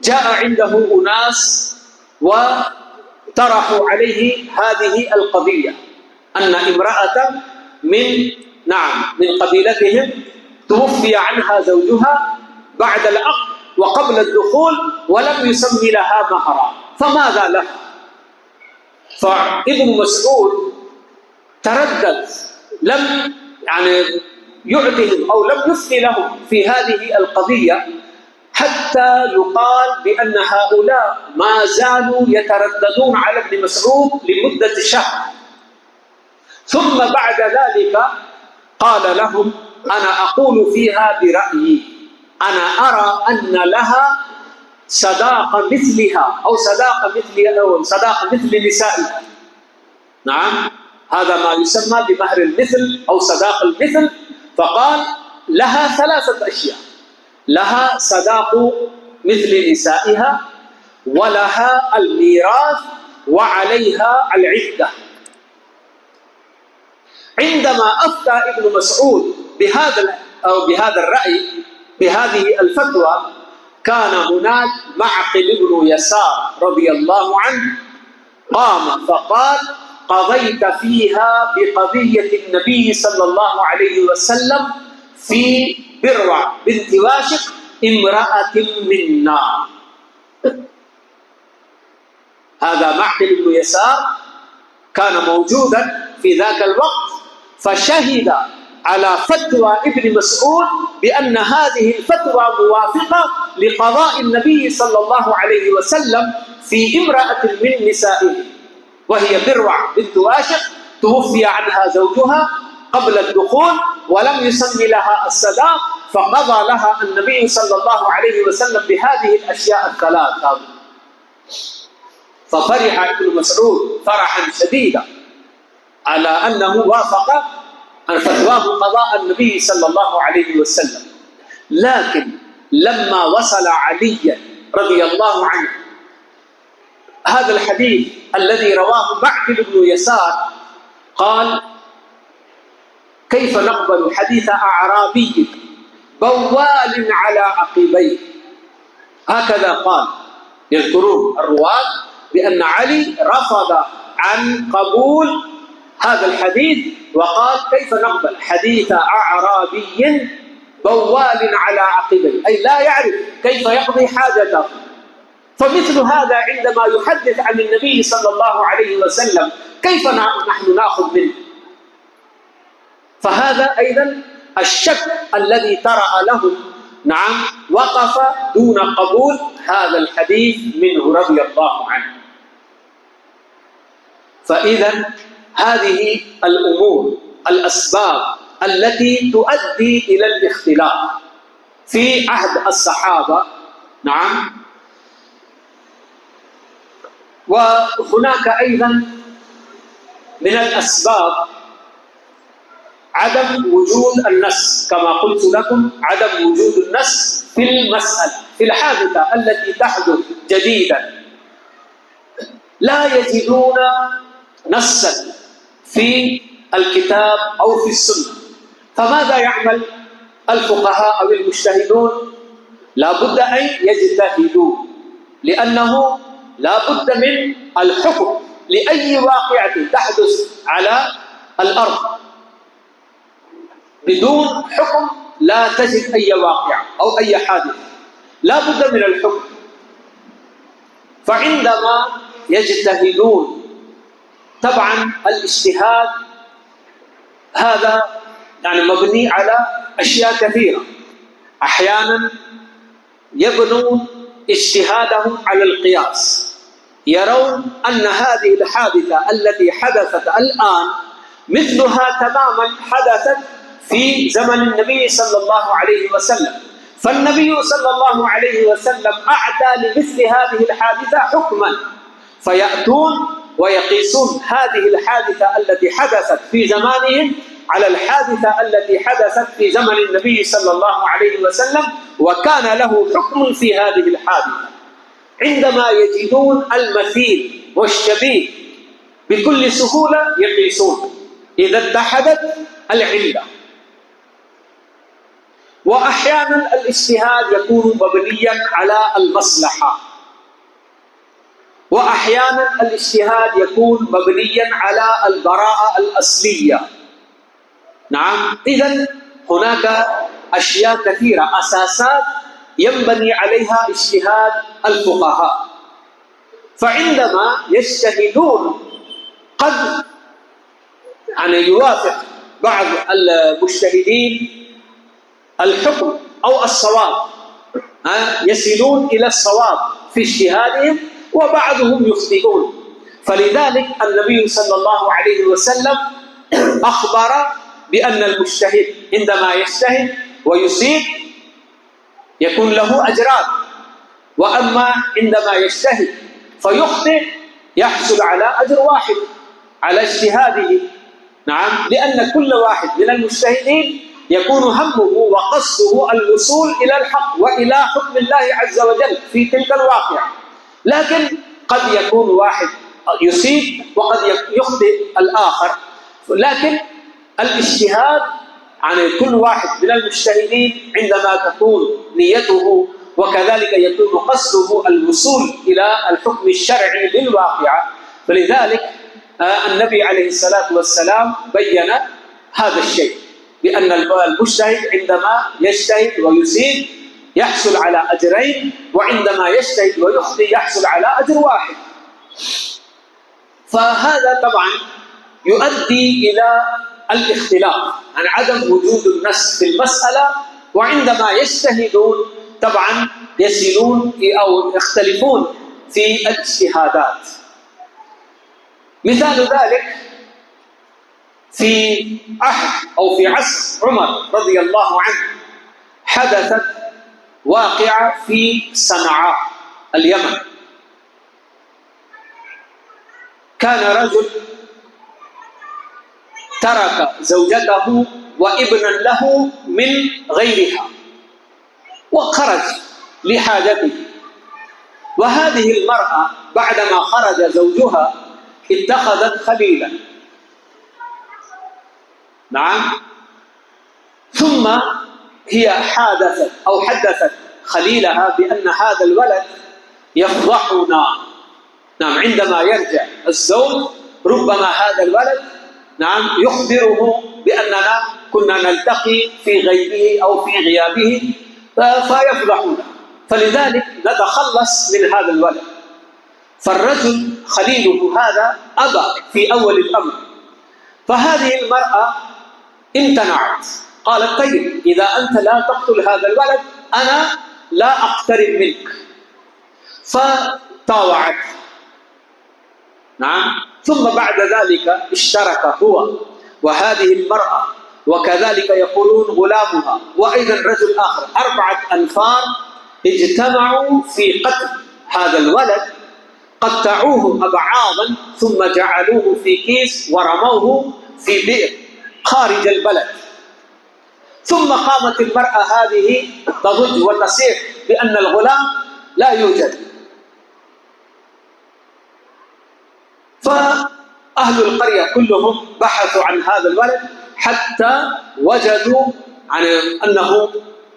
جاء عنده أناس وطرحوا عليه هذه القضية، أن امرأة من قبيلتهم توفي عنها زوجها بعد العقد وقبل الدخول ولم يسم لها مهرا، فماذا لها؟ فابن مسعود تردد، لم يعطهم أو لم يفتي لهم في هذه القضية، حتى يقال بأن هؤلاء ما زالوا يترددون على ابن مسعود لمدة شهر. ثم بعد ذلك قال لهم: أنا أقول فيها برأيي، أنا أرى أن لها صداقة مثلها أو صداقة مثل نسائها. نعم، هذا ما يسمى بمهر المثل أو صداق المثل. فقال: لها 3 أشياء: لها صداق مثل نسائها، ولها الميراث، وعليها العدة. عندما أفتى ابن مسعود بهذا الرأي، بهذه الفتوى، كان هناك معقل بن يسار رضي الله عنه قام فقال: قضيت فيها بقضية النبي صلى الله عليه وسلم في بروع بنت واشق امرأة منا. هذا معقل بن يسار كان موجودا في ذاك الوقت، فشهد على فتوى ابن مسعود بأن هذه الفتوى موافقة لقضاء النبي صلى الله عليه وسلم في امرأة من نسائه، وهي بروع بنت واشق توفي عنها زوجها قبل الدخول ولم يسم لها الصداق، فقضى لها النبي صلى الله عليه وسلم بهذه الأشياء ال3. ففرح ابن مسعود فرحا شديدا على أنه وافق أن فتواه قضاء النبي صلى الله عليه وسلم. لكن لما وصل علي رضي الله عنه هذا الحديث الذي رواه معقل بن يسار، قال: كيف نقبل حديث أعرابي بوال على عقبيه؟ هكذا قال. يذكرون الرواة بأن علي رفض عن قبول هذا الحديث، وقال: كيف نقبل حديث أعرابي بوال على عقبيه، أي لا يعرف كيف يقضي حاجته. فمثل هذا عندما يحدث عن النبي صلى الله عليه وسلم كيف نحن نأخذ منه؟ فهذا أيضا الشك الذي طرأ لهم، وقف دون قبول هذا الحديث منه رضي الله عنه. فإذا هذه الأمور الأسباب التي تؤدي إلى الاختلاف في عهد الصحابة. وهناك أيضا من الأسباب عدم وجود النص، كما قلت لكم، عدم وجود النص في المسألة، في الحادثة التي تحدث جديدا لا يجدون نصا في الكتاب أو في السنة. فماذا يعمل الفقهاء أو المجتهدون؟ لا بد أن يجتهدوا، لأنه لا بد من الحكم لأي واقعة تحدث على الأرض. بدون حكم لا تجد أي واقعة أو أي حادث، لا بد من الحكم. فعندما يجتهدون، طبعا الاجتهاد هذا مبني على أشياء كثيرة. أحيانا يبنون اجتهادهم على القياس، يرون أن هذه الحادثة التي حدثت الآن مثلها تماما حدثت في زمن النبي صلى الله عليه وسلم، فالنبي صلى الله عليه وسلم أعطى لمثل هذه الحادثة حكما، فيأتون ويقيسون هذه الحادثة التي حدثت في زمانهم على الحادثة التي حدثت في زمن النبي صلى الله عليه وسلم، وكان له حكم في هذه الحادثة. عندما يجدون المثيل والشبيه بكل سهولة يقيسون إذا اتحدت العلة. وأحيانا الاجتهاد يكون مبنيا على المصلحة، وأحيانا الاجتهاد يكون مبنيا على البراءة الأصلية. نعم، إذن هناك أشياء كثيرة، أساسات ينبني عليها اجتهاد الفقهاء. فعندما يجتهدون قد يوافق بعض المجتهدين الحكم أو الصواب، يصلون إلى الصواب في اجتهادهم، وبعضهم يخطئون. فلذلك النبي صلى الله عليه وسلم أخبر بأن المجتهد عندما يجتهد ويصيب يكون له أجران، وأما عندما يجتهد فيخطئ يحصل على أجر واحد على اجتهاده. نعم، لأن كل واحد من المجتهدين يكون همه وقصده الوصول إلى الحق وإلى حكم الله عز وجل في تلك الواقعة، لكن قد يكون واحد يصيب وقد يخطئ الآخر. لكن الاجتهاد عن كل واحد من المجتهدين عندما تكون نيته وكذلك يكون قصده الوصول إلى الحكم الشرعي للواقعة. فلذلك النبي عليه الصلاة والسلام بين هذا الشيء، بأن المجتهد عندما يجتهد ويصيب يحصل على أجرين، وعندما يجتهد ويخطئ يحصل على أجر واحد. فهذا طبعا يؤدي إلى الاختلاف عن عدم وجود النص في المسألة، وعندما يجتهدون طبعا يصلون أو يختلفون في الاجتهادات. مثال ذلك في عهد أو في عصر عمر رضي الله عنه حدثت واقعة في صنعاء اليمن. كان رجل ترك زوجته وابنا له من غيرها وخرج لحاجته، وهذه المرأة بعدما خرج زوجها اتخذت خليلا. نعم، ثم هي حدثت خليلها بأن هذا الولد يفضحنا. نعم، عندما يرجع الزوج ربما هذا الولد نعم يخبره بأننا كنا نلتقي في غيبه أو في غيابه فيفضحنا، فلذلك نتخلص من هذا الولد. فالرجل خليله هذا أبى في أول الأمر، فهذه المرأة امتنعت، قالت طيب إذا أنت لا تقتل هذا الولد أنا لا أقترب منك، فطاوعت. نعم، ثم بعد ذلك اشترك هو وهذه المرأة وكذلك يقولون غلامها وأيضا رجل آخر 4 أنفار اجتمعوا في قتل هذا الولد، قطعوه أبعاضا ثم جعلوه في كيس ورموه في بئر خارج البلد. ثم قامت المرأة هذه تضج وتصيح بأن الغلام لا يوجد. فأهل القرية كلهم بحثوا عن هذا الولد حتى وجدوا أنه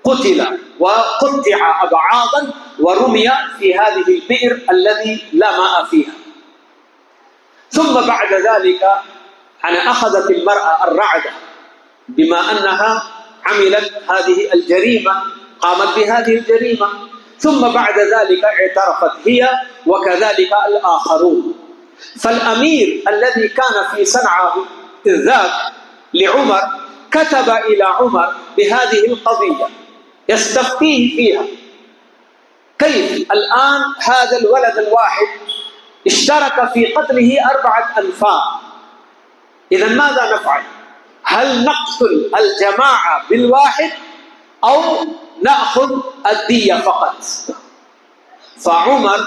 قتل وقطع أبعاضا ورمي في هذه البئر الذي لا ماء فيها. ثم بعد ذلك أخذت المرأة الرعدة بما أنها عملت هذه الجريمة، قامت بهذه الجريمة، ثم بعد ذلك اعترفت هي وكذلك الآخرون. فالأمير الذي كان في صنعاء ذاك لعمر كتب إلى عمر بهذه القضية يستفتيه فيها، كيف الآن هذا الولد الواحد اشترك في قتله 4 أنفار، إذا ماذا نفعل؟ هل نقتل الجماعة بالواحد أو نأخذ الدية فقط؟ فعمر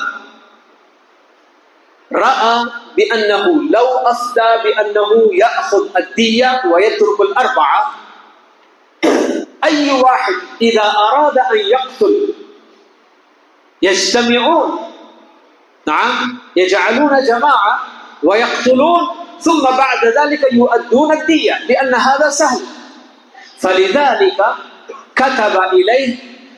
رأى بأنه لو أفتى بأنه يأخذ الدية ويترك الأربعة، أي واحد إذا أراد أن يقتل يجتمعون، نعم، يجعلون جماعة ويقتلون ثم بعد ذلك يؤدون الدية، لأن هذا سهل. فلذلك كتب إليه: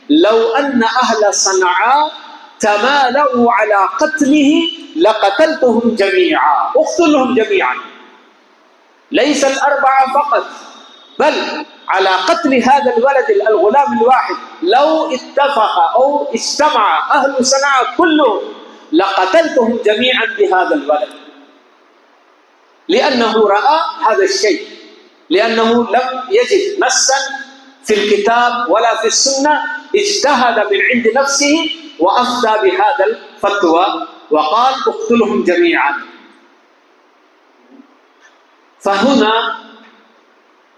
لو أن أهل صنعاء تمالؤوا على قتله لقتلتهم جميعا، اقتلهم جميعا، ليس الأربعة فقط، بل على قتل هذا الولد الغلام الواحد لو اتفق أو اجتمع أهل صنعاء كلهم لقتلتهم جميعا بهذا الولد، لأنه رأى هذا الشيء، لأنه لم يجد نصا في الكتاب ولا في السنة، اجتهد من عند نفسه وأفتى بهذا الفتوى وقال اقتلهم جميعا. فهنا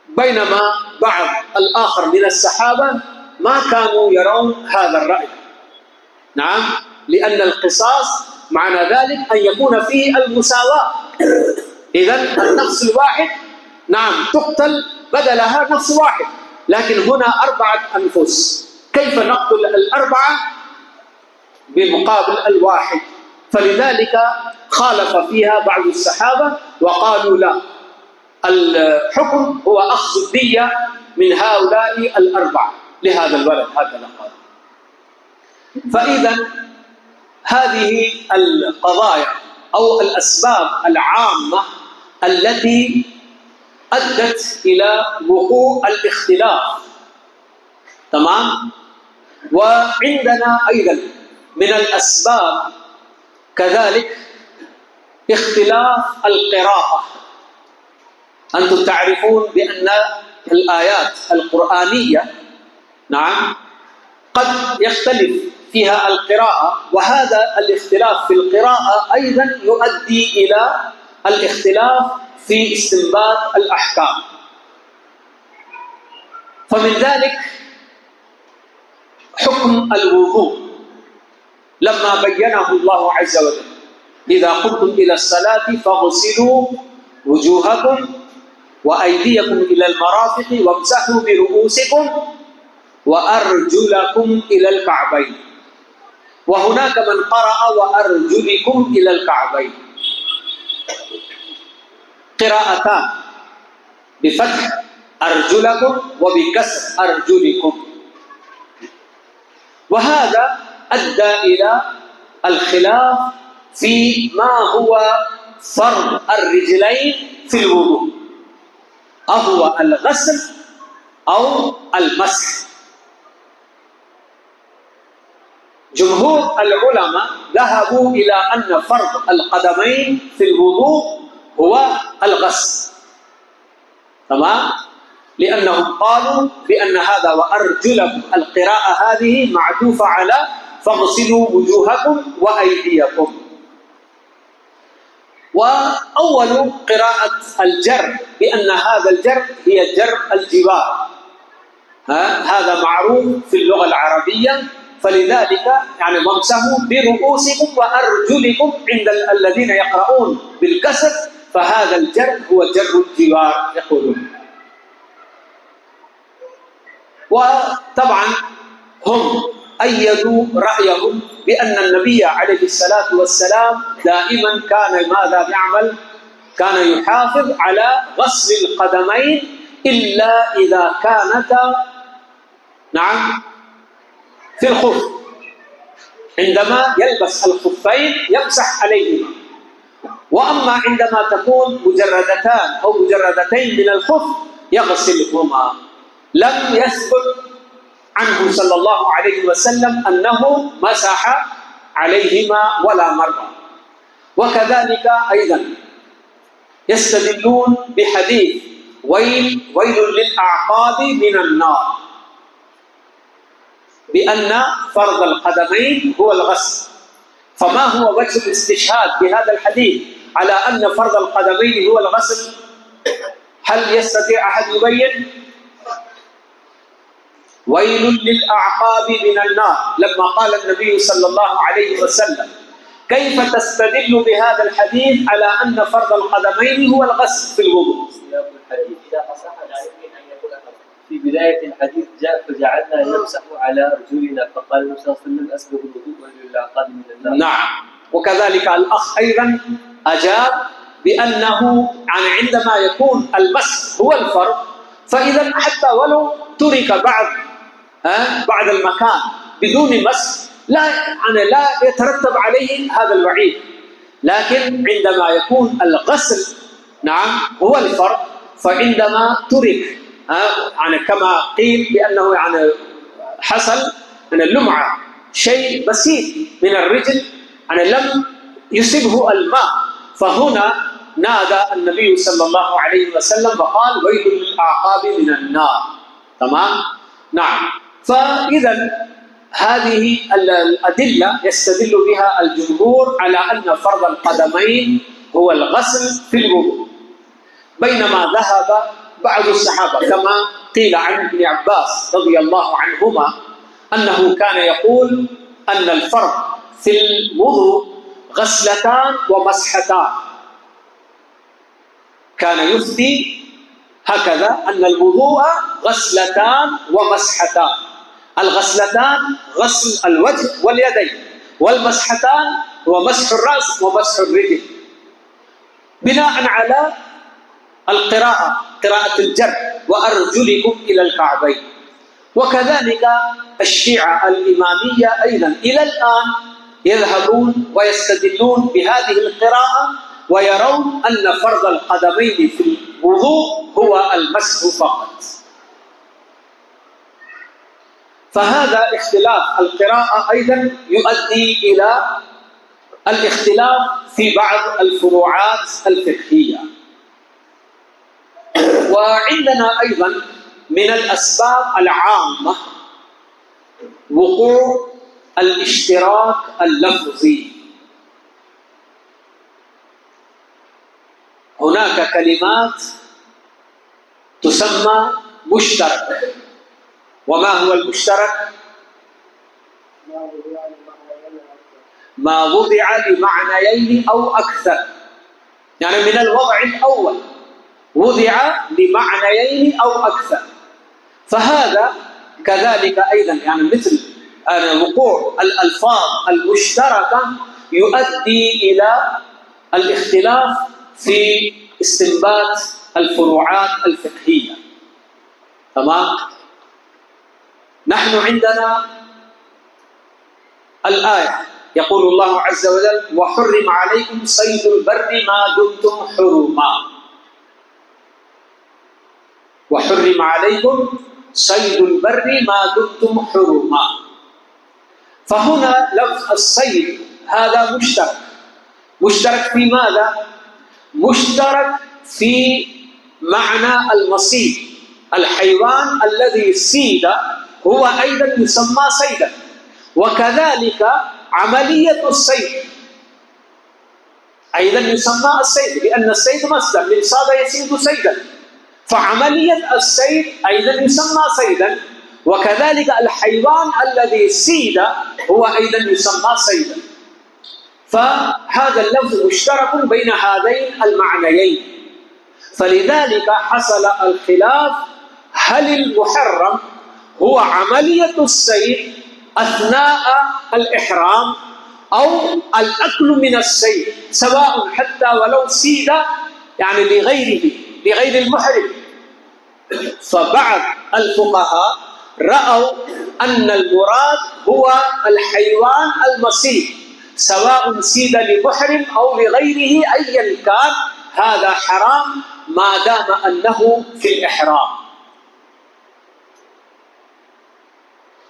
بينما بعض الآخر من الصحابة ما كانوا يرون هذا الرأي، نعم، لأن القصاص معنى ذلك أن يكون فيه المساواة، إذن النفس الواحد نعم تقتل بدلها نفس واحد، لكن هنا 4 أنفس، كيف نقتل الأربعة بمقابل الواحد؟ فلذلك خالف فيها بعض الصحابة وقالوا لا، الحكم هو أخذ الدية من هؤلاء الأربعة لهذا الولد، هكذا قال. فإذا هذه القضايا أو الأسباب العامة التي أدت إلى وقوع الاختلاف، تمام. وعندنا أيضا من الأسباب كذلك اختلاف القراءة. أنتم تعرفون بأن الآيات القرآنية نعم قد يختلف فيها القراءة، وهذا الاختلاف في القراءة أيضا يؤدي إلى الاختلاف في استنباط الأحكام. فمن ذلك حكم الوضوء لما بينه الله عز وجل: إذا قمتم إلى الصلاة فاغسلوا وجوهكم وأيديكم إلى المرافق وامسحوا برؤوسكم وأرجلكم إلى الكعبين. وهناك من قرأ وأرجلكم إلى الكعبين، قراءتان بفتح أرجلكم وبكسر أرجلكم، وهذا أدى إلى الخلاف في ما هو فرض الرجلين في الوضوء، أهو الغسل أو المسح. جمهور العلماء ذهبوا إلى أن فرض القدمين في الوضوء هو الغسل، تمام، لأنهم قالوا بأن هذا وأرجلكم القراءة هذه معطوفة على فاغسلوا وجوهكم وأيديكم. وأول قراءة الجر بأن هذا الجر هي جر الجوار، هذا معروف في اللغة العربية، فلذلك يعني وامسحوا برؤوسكم وأرجلكم عند الذين يقرؤون بالكسر، فهذا الجر هو جر الجوار يقولون. وطبعا هم أيدوا رأيهم بأن النبي عليه الصلاة والسلام دائما كان ماذا يعمل؟ كان يحافظ على غسل القدمين إلا إذا كانتا نعم في الخف، عندما يلبس الخفين يمسح عليهما، وأما عندما تكون مجردتان أو مجردتين من الخف يغسلهما. لم يثبت عنه صلى الله عليه وسلم أنه مسح عليهما ولا مرة. وكذلك أيضا يستدلون بحديث ويل للأعقاب من النار، بأن فرض القدمين هو الغسل. فما هو وجه الاستشهاد بهذا الحديث على أن فرض القدمين هو الغسل؟ هل يستطيع أحد يبين؟ ويل للأعقاب من النار، لما قال النبي صلى الله عليه وسلم: كيف تستدل بهذا الحديث على أن فرض القدمين هو الغسل في الوضوء؟ سياق الحديث إذا أصح لا يمكن أن يكون في بداية الحديث جاء فجعلنا نمسح على أرجلنا، فقال النبي صلى الله عليه وسلم: أسبغ الوضوء ويل للأعقاب من النار. نعم، وكذلك الأخ أيضا أجاب بأنه عندما يكون المسح هو الفرض، فإذا حتى ولو ترك بعض المكان بدون مسح لا يترتب عليه هذا الوعيد. لكن عندما يكون الغسل نعم هو الفرض، فعندما ترك كما قيل بأنه حصل اللمعة شيء بسيط من الرجل لم يصبه الماء، فهنا نادى النبي صلى الله عليه وسلم فقال: ويل للأعقاب من النار. تمام؟ نعم. فإذا هذه الأدلة يستدل بها الجمهور على أن فرض القدمين هو الغسل في الوضوء، بينما ذهب بعض الصحابة كما قيل عن ابن عباس رضي الله عنهما أنه كان يقول أن الفرض في الوضوء غسلتان ومسحتان، كان يفتي هكذا أن الوضوء غسلتان ومسحتان. الغسلتان غسل الوجه واليدين، والمسحتان هو مسح الرأس ومسح الرجل، بناء على قراءة الجر: وأرجلكم إلى الكعبين. وكذلك الشيعة الإمامية أيضا إلى الآن يذهبون ويستدلون بهذه القراءة ويرون أن فرض القدمين في الوضوء هو المسح فقط. فهذا اختلاف القراءة أيضا يؤدي إلى الاختلاف في بعض الفروعات الفقهية. وعندنا أيضا من الأسباب العامة وقوع الاشتراك اللفظي. هناك كلمات تسمى مشترك. وما هو المشترك؟ ما وضع لمعنيين أو أكثر، يعني من الوضع الأول وضع لمعنيين أو أكثر. فهذا كذلك أيضا مثل وقوع الألفاظ المشتركة يؤدي إلى الاختلاف في استنباط الفروعات الفقهية. تمام؟ نحن عندنا الآية يقول الله عز وجل: وحرم عليكم صيد البر ما دمتم حرما. وحرم عليكم صيد البر ما دمتم حرما. فهنا لفظ الصيد هذا مشترك في ماذا؟ مشترك في معنى المصيد. الحيوان الذي صيد هو أيضا يسمى صيدا، وكذلك عملية الصيد أيضا يسمى الصيد، لأن الصيد مصدر من صاد يصيد صيدا، فعملية الصيد أيضا يسمى صيدا، وكذلك الحيوان الذي صيد هو أيضا يسمى صيدا. فهذا اللفظ مشترك بين هذين المعنيين. فلذلك حصل الخلاف: هل المحرم هو عملية الصيد أثناء الإحرام أو الأكل من الصيد، سواء حتى ولو صيد لغير المحرم؟ فبعض الفقهاء رأوا أن المراد هو الحيوان المصيد، سواء صيد لمحرم أو لغيره أيا كان، هذا حرام ما دام أنه في الإحرام.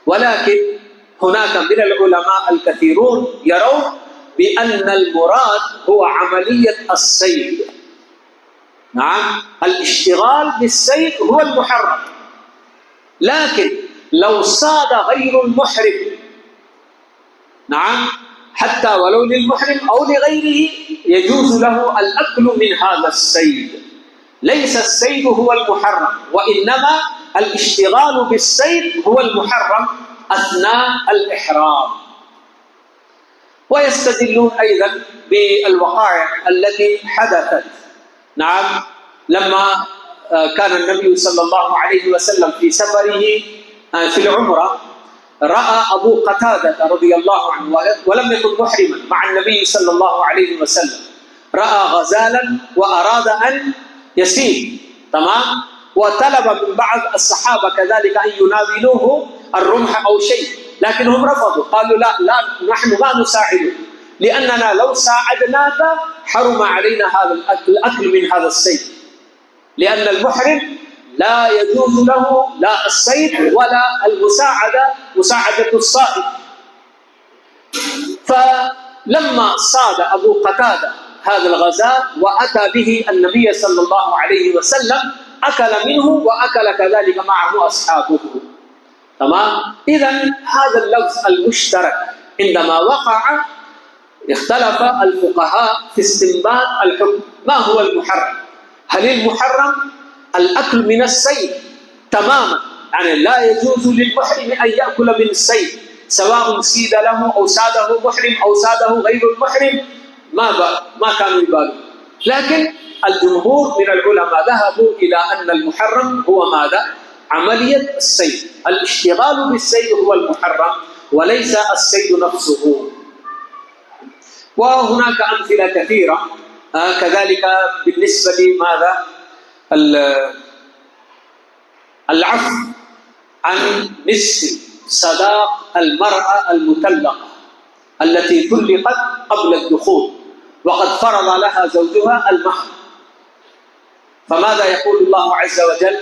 ولكن هناك من العلماء الكثيرون يرون بأن المراد هو عملية الصيد. نعم، الاشتغال بالصيد هو المحرم، لكن لو صاد غير المحرم، نعم، حتى ولو للمحرم أو لغيره، يجوز له الأكل من هذا الصيد. ليس الصيد هو المحرم، وإنما الاشتغال بالصيد هو المحرم أثناء الإحرام. ويستدلون أيضا بالوقائع التي حدثت. نعم، لما كان النبي صلى الله عليه وسلم في سفره في العمرة، رأى أبو قتادة رضي الله عنه ولم يكن محرما مع النبي صلى الله عليه وسلم، رأى غزالا وأراد أن يسير، تمام، وطلب من بعض الصحابة كذلك أن يناولوه الرمح أو شيء، لكنهم رفضوا، قالوا لا نحن لا نساعدك، لأننا لو ساعدناك حرم علينا هذا الأكل من هذا الصيد، لأن المحرم لا يجوز له لا الصيد ولا مساعدة الصائد. فلما صاد أبو قتادة هذا الغزال وأتى به النبي صلى الله عليه وسلم، أكل منه وأكل كذلك معه أصحابه، تمام. إذن هذا اللفظ المشترك عندما وقع اختلف الفقهاء في استنباط الحكم. ما هو المحرم؟ هل المحرم الأكل من الصيد تماما، يعني لا يجوز للمحرم أن يأكل من الصيد، سواء صيد له أو ساده محرم أو ساده غير المحرم، ما كانوا يبالون. لكن الجمهور من العلماء ذهبوا إلى أن المحرم هو ماذا؟ عملية الصيد، الاشتغال بالصيد هو المحرم وليس الصيد نفسه. وهناك أمثلة كثيرة كذلك بالنسبة لماذا؟ العفو عن نصف صداق المرأة المطلقة التي طلقت قبل الدخول وقد فرض لها زوجها المهر، فماذا يقول الله عز وجل؟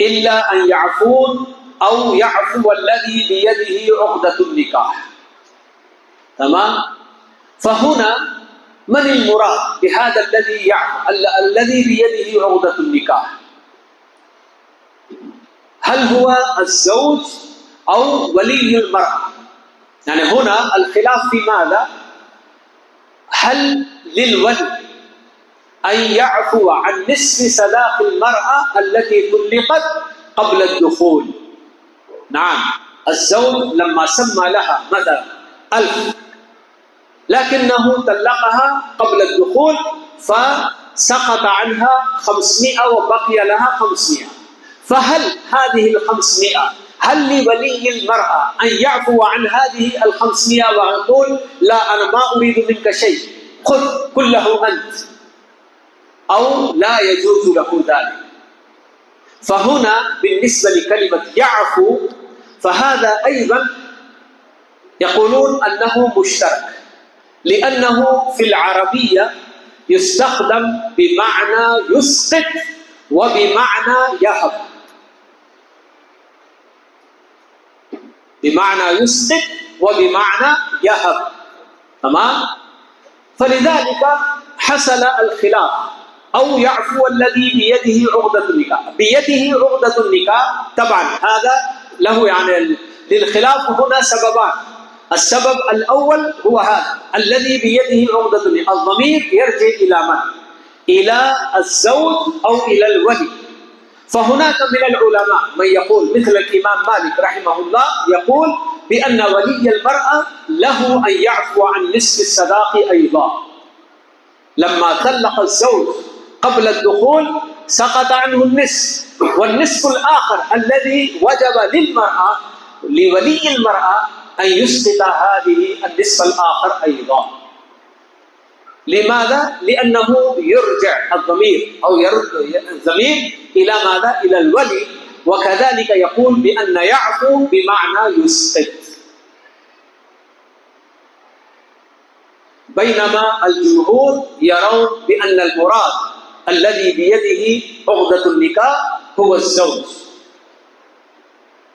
إلا أن يعفون أو يعفو الذي بيده عقدة النكاح، تمام. فهنا من المراد بهذا الذي يعفو الذي بيده عقدة النكاح؟ هل هو الزوج أو ولي المرأة؟ يعني هنا الخلاف في ماذا؟ هل للولي أن يعفو عن نصف صداق المرأة التي طلقت قبل الدخول؟ نعم، الزوج لما سمى لها مثلا 1000 لكنه طلقها قبل الدخول فسقط عنها 500 وبقي لها 500، فهل هذه 500 هل لولي المرأة أن يعفو عن هذه 500 ويقول لا أنا ما أريد منك شيء خذ كله أنت، أو لا يجوز له ذلك؟ فهنا بالنسبة لكلمة يعفو فهذا أيضا يقولون أنه مشترك، لأنه في العربية يستخدم بمعنى يسقط وبمعنى يهب، بمعنى يسقط وبمعنى يهب، تمام. فلذلك حصل الخلاف، أو يعفو الذي بيده عقدة النكاح. بيده عقدة النكاح طبعا هذا له يعني للخلاف هنا سببان. السبب الأول هو هذا الذي بيده عقدة النكاح، الضمير يرجع إلى من؟ إلى الزوج أو إلى الولي. فهناك من العلماء من يقول مثل الإمام مالك رحمه الله يقول بأن ولي المرأة له أن يعفو عن نصف الصداق أيضا. لما طلق الزوج قبل الدخول سقط عنه النصف، والنصف الآخر الذي وجب للمرأة لولي المرأة أن يسقط هذه النصف الآخر أيضا. لماذا؟ لأنه يرجع الضمير أو يرد الضمير إلى ماذا؟ إلى الولي. وكذلك يقول بأن يعفو بمعنى يسقط. بينما الجمهور يرون بأن المراد الذي بيده عقدة النكاح هو الزوج.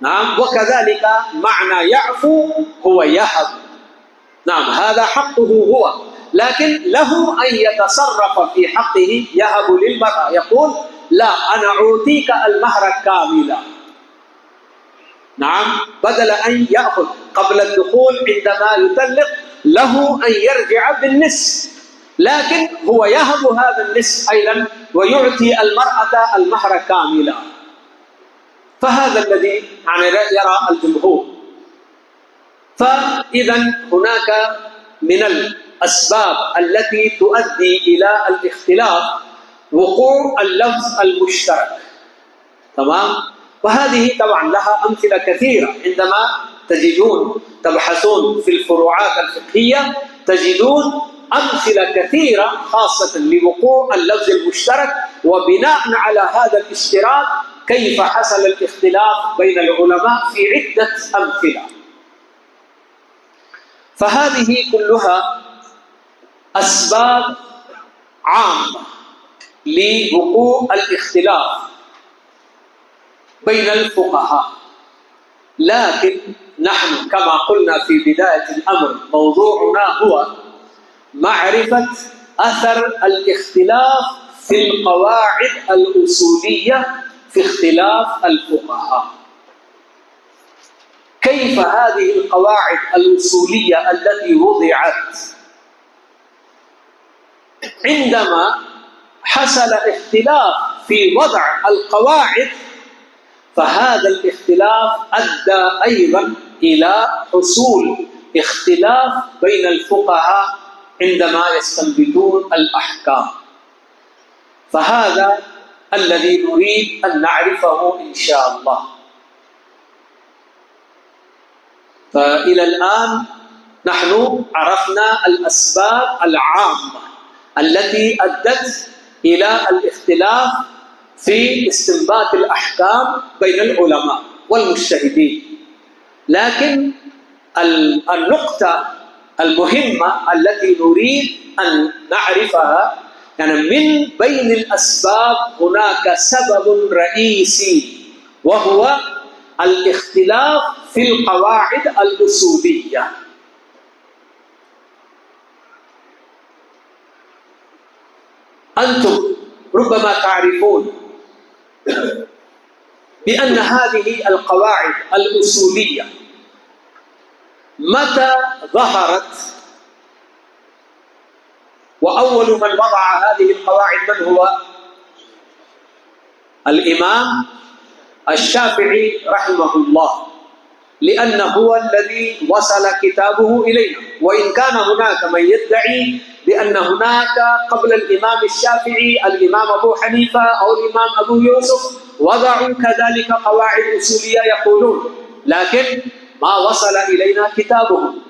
نعم، وكذلك معنى يعفو هو يهب. نعم، هذا حقه هو، لكن له أن يتصرف في حقه. يهب للمرأة يقول لا أنا أعطيك المهر كاملا. نعم، بدل أن يأخذ قبل الدخول عندما يطلق له أن يرجع بالنصف، لكن هو يهب هذا النصف أيضا ويعطي المرأة المهر كاملا. فهذا الذي يعني يرى الجمهور. فإذا هناك من الأسباب التي تؤدي إلى الاختلاف وقوع اللفظ المشترك. تمام؟ وهذه طبعا لها أمثلة كثيرة. عندما تبحثون في الفروعات الفقهية تجدون أمثلة كثيرة خاصة لوقوع اللفظ المشترك، وبناء على هذا الاشتراك كيف حصل الاختلاف بين العلماء في عدة أمثلة. فهذه كلها أسباب عامة لوقوع الاختلاف بين الفقهاء. لكن نحن كما قلنا في بداية الأمر موضوعنا هو معرفة أثر الاختلاف في القواعد الأصولية في اختلاف الفقهاء. كيف هذه القواعد الأصولية التي وضعت عندما حصل اختلاف في وضع القواعد، فهذا الاختلاف أدى أيضا إلى حصول اختلاف بين الفقهاء عندما يستنبطون الأحكام. فهذا الذي نريد أن نعرفه إن شاء الله. فإلى الآن نحن عرفنا الأسباب العامة التي أدت إلى الاختلاف في استنباط الأحكام بين العلماء والمجتهدين. لكن النقطة المهمة التي نريد أن نعرفها يعني من بين الأسباب هناك سبب رئيسي، وهو الاختلاف في القواعد الأصولية. أنتم ربما تعرفون بأن هذه القواعد الأصولية متى ظهرت؟ وأول من وضع هذه القواعد من هو؟ الإمام الشافعي رحمه الله، لأنه هو الذي وصل كتابه إلينا. وإن كان هناك من يدعي بأن هناك قبل الإمام الشافعي الإمام أبو حنيفة أو الإمام أبو يوسف وضعوا كذلك قواعد أصولية يقولون، لكن ما وصل إلينا كتابهم.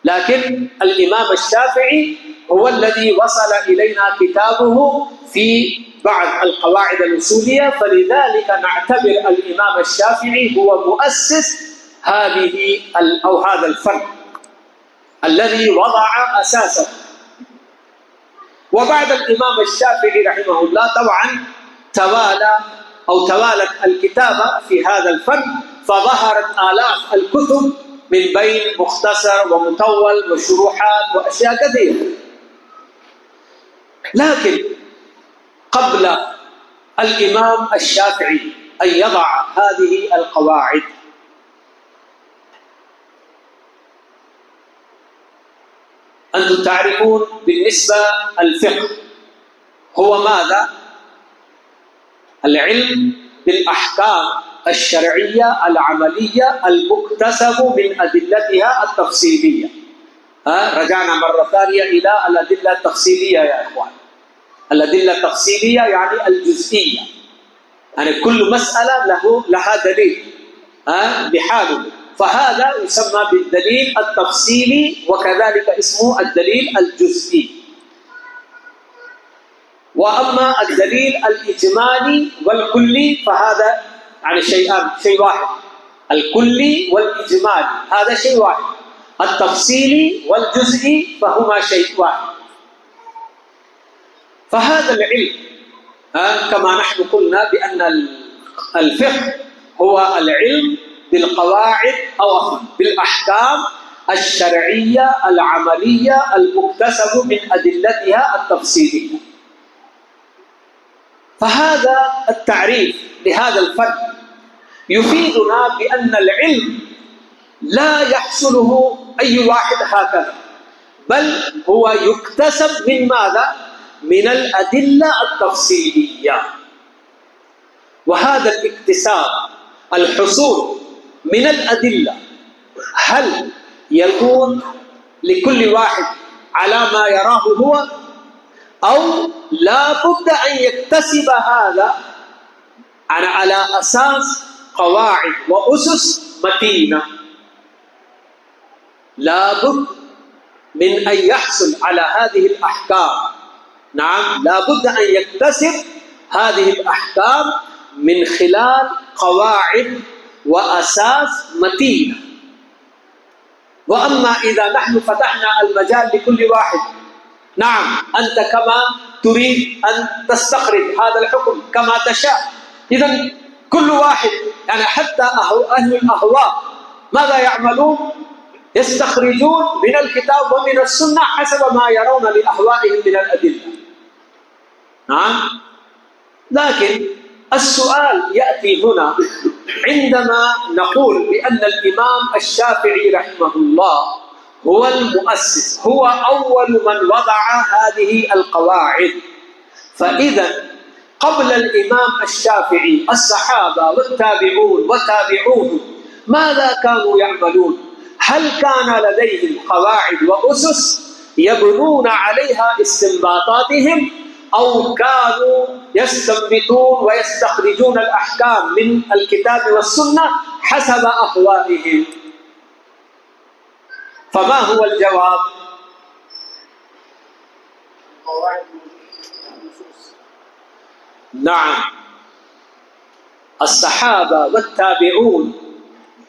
لكن الإمام الشافعي هو الذي وصل إلينا كتابه في بعض القواعد الأصولية، فلذلك نعتبر الإمام الشافعي هو مؤسس هذه أو هذا الفن الذي وضع أساسه. وبعد الإمام الشافعي رحمه الله طبعا توالت الكتابة في هذا الفن، فظهرت آلاف الكتب من بين مختصر ومطول وشروحات وأشياء كثيرة. لكن قبل الإمام الشافعي أن يضع هذه القواعد أنتم تعرفون بالنسبة الفقه هو ماذا؟ العلم بالأحكام الشرعية العملية المكتسب من أدلتها التفصيلية. رجعنا مرة ثانية إلى الأدلة التفصيلية يا إخوان. الأدلة التفصيلية يعني الجزئية، يعني كل مسألة لها دليل بحاله، فهذا يسمى بالدليل التفصيلي، وكذلك اسمه الدليل الجزئي. وأما الدليل الإجمالي والكلي فهذا يعني شيء واحد. الكلي والإجمالي هذا شيء واحد، التفصيلي والجزئي فهما شيء واحد. فهذا العلم كما نحن قلنا بأن الفقه هو العلم بالقواعد أو بالأحكام الشرعية العملية المكتسب من أدلتها التفصيلية. فهذا التعريف لهذا الفن يفيدنا بأن العلم لا يحصله أي واحد هكذا، بل هو يكتسب من ماذا؟ من الأدلة التفصيلية. وهذا الاكتساب، الحصول من الأدلة، هل يكون لكل واحد على ما يراه هو، أو لا بد أن يكتسب هذا على أساس قواعد وأسس متينة؟ لا بد من أن يحصل على هذه الأحكام. نعم، لا بد أن يكتسب هذه الأحكام من خلال قواعد وأساس متينة. وأما إذا نحن فتحنا المجال لكل واحد، نعم أنت كما تريد أن تستخرج هذا الحكم كما تشاء، إذا كل واحد يعني حتى أهل الأهواء ماذا يعملون؟ يستخرجون من الكتاب ومن السنة حسب ما يرون لأهوائهم من الأدلة. نعم، لكن السؤال يأتي هنا عندما نقول بأن الإمام الشافعي رحمه الله هو المؤسس، هو أول من وضع هذه القواعد. فإذا قبل الإمام الشافعي الصحابة والتابعون وتابعوه ماذا كانوا يعملون؟ هل كان لديهم قواعد وأسس يبنون عليها استنباطاتهم، أو كانوا يستنبطون ويستخرجون الأحكام من الكتاب والسنة حسب أهوائهم؟ فما هو الجواب؟ نعم، الصحابة والتابعون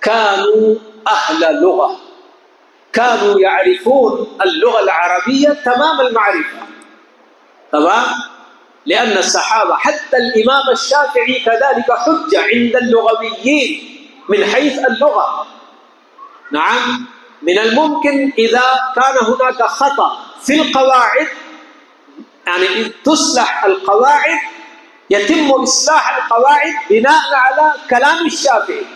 كانوا أهل لغة، كانوا يعرفون اللغة العربية تمام المعرفة. تمام، لأن الصحابة حتى الإمام الشافعي كذلك حجة عند اللغويين من حيث اللغة. نعم، من الممكن إذا كان هناك خطأ في القواعد، يعني تصلح القواعد، يتم إصلاح القواعد بناء على كلام الشافعي.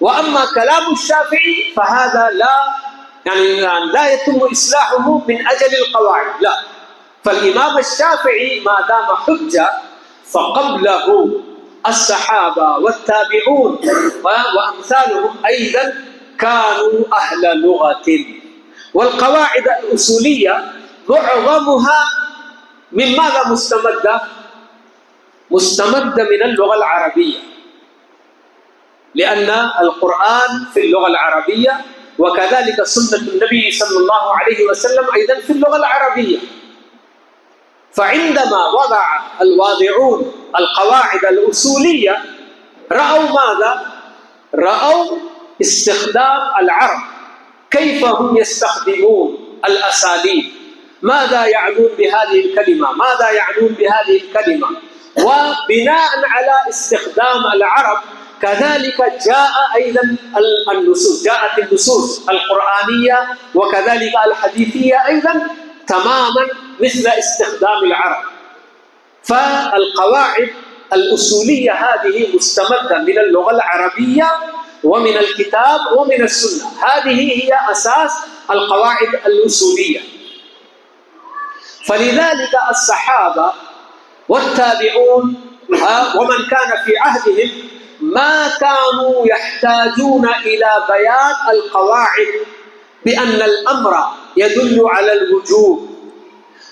وأما كلام الشافعي فهذا لا يتم إصلاحه من أجل القواعد، لا. فالإمام الشافعي ما دام حجة فقبله الصحابة والتابعون وأمثالهم أيضا كانوا أهل لغة. والقواعد الأصولية معظمها من ماذا مستمدة؟ مستمدة من اللغة العربية، لأن القرآن في اللغة العربية، وكذلك سنة النبي صلى الله عليه وسلم أيضا في اللغة العربية. فعندما وضع الواضعون القواعد الأصولية رأوا ماذا؟ رأوا استخدام العرب، كيف هم يستخدمون الأساليب، ماذا يعنون بهذه الكلمة، ماذا يعنون بهذه الكلمة. وبناء على استخدام العرب كذلك جاء أيضا النصوص، جاءت النصوص القرآنية وكذلك الحديثية أيضا تماما مثل استخدام العرب. فالقواعد الأصولية هذه مستمدة من اللغة العربية ومن الكتاب ومن السنة، هذه هي أساس القواعد الأصولية. فلذلك الصحابة والتابعون ومن كان في عهدهم ما كانوا يحتاجون إلى بيان القواعد بأن الأمر يدل على الوجوب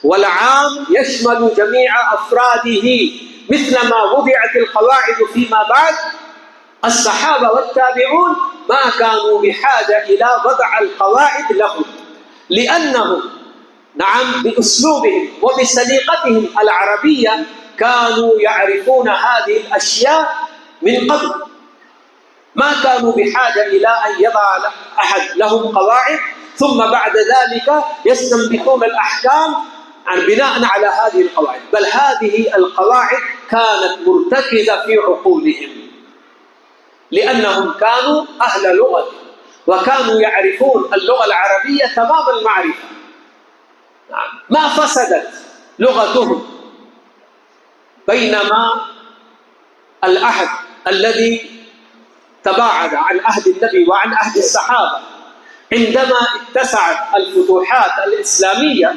والعام يشمل جميع أفراده مثل ما وضعت القواعد فيما بعد. الصحابة والتابعون ما كانوا بحاجة إلى وضع القواعد لهم، لأنهم نعم بأسلوبهم وبسليقتهم العربية كانوا يعرفون هذه الأشياء من قبل، ما كانوا بحاجة إلى أن يضع أحد لهم قواعد ثم بعد ذلك يستنبطون الأحكام بناء على هذه القواعد، بل هذه القواعد كانت مرتكزة في عقولهم، لأنهم كانوا أهل لغة وكانوا يعرفون اللغة العربية تمام المعرفة. ما فسدت لغتهم، بينما العهد الذي تباعد عن عهد النبي وعن عهد الصحابة عندما اتسعت الفتوحات الإسلامية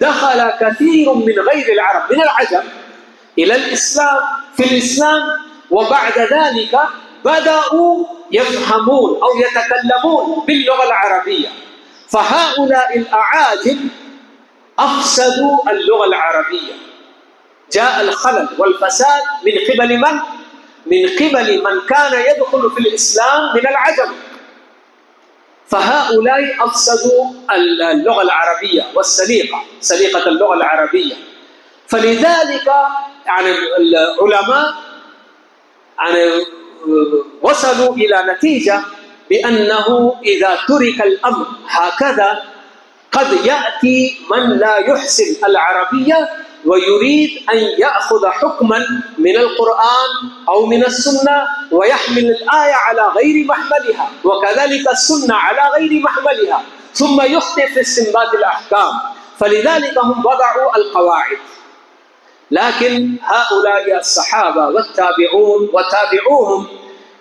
دخل كثير من غير العرب من العجم إلى الإسلام في الإسلام، وبعد ذلك بدأوا يفهمون أو يتكلمون باللغة العربية، فهؤلاء الأعاجم أفسدوا اللغة العربية. جاء الخلل والفساد من قبل من؟ من قبل من كان يدخل في الإسلام من العجم، فهؤلاء أفسدوا اللغة العربية والسليقة، سليقة اللغة العربية. فلذلك يعني العلماء يعني وصلوا إلى نتيجة بأنه إذا ترك الأمر هكذا قد يأتي من لا يحسن العربية ويريد أن يأخذ حكما من القرآن أو من السنة ويحمل الآية على غير محملها، وكذلك السنة على غير محملها، ثم يخطئ في استنباط الأحكام. فلذلك هم وضعوا القواعد. لكن هؤلاء الصحابة والتابعون وتابعوهم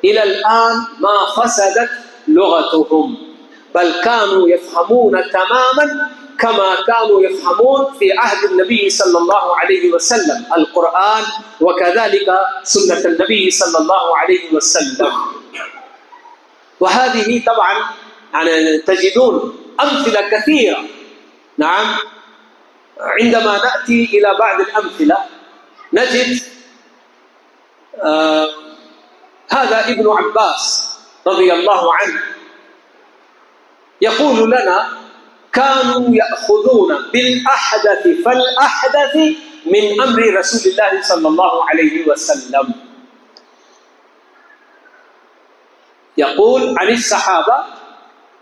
إلى الآن ما فسدت لغتهم، بل كانوا يفهمون تماما كما كانوا يفهمون في عهد النبي صلى الله عليه وسلم القرآن، وكذلك سنة النبي صلى الله عليه وسلم. وهذه طبعا يعني تجدون أمثلة كثيرة. نعم، عندما نأتي إلى بعض الأمثلة نجد هذا ابن عباس رضي الله عنه يقول لنا: كانوا يأخذون بالأحدث فالأحدث من أمر رسول الله صلى الله عليه وسلم. يقول عن الصحابة،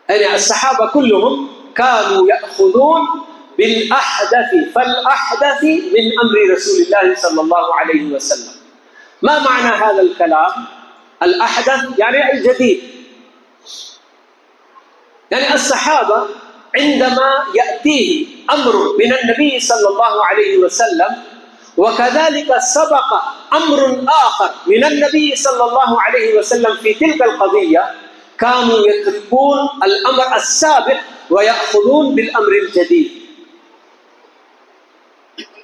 يعني الصحابة كلهم كانوا يأخذون بالأحدث فالأحدث من أمر رسول الله صلى الله عليه وسلم. ما معنى هذا الكلام؟ الأحدث يعني الجديد. يعني الصحابة عندما يأتيه أمر من النبي صلى الله عليه وسلم وكذلك سبق أمر آخر من النبي صلى الله عليه وسلم في تلك القضية، كانوا يتركون الأمر السابق ويأخذون بالأمر الجديد.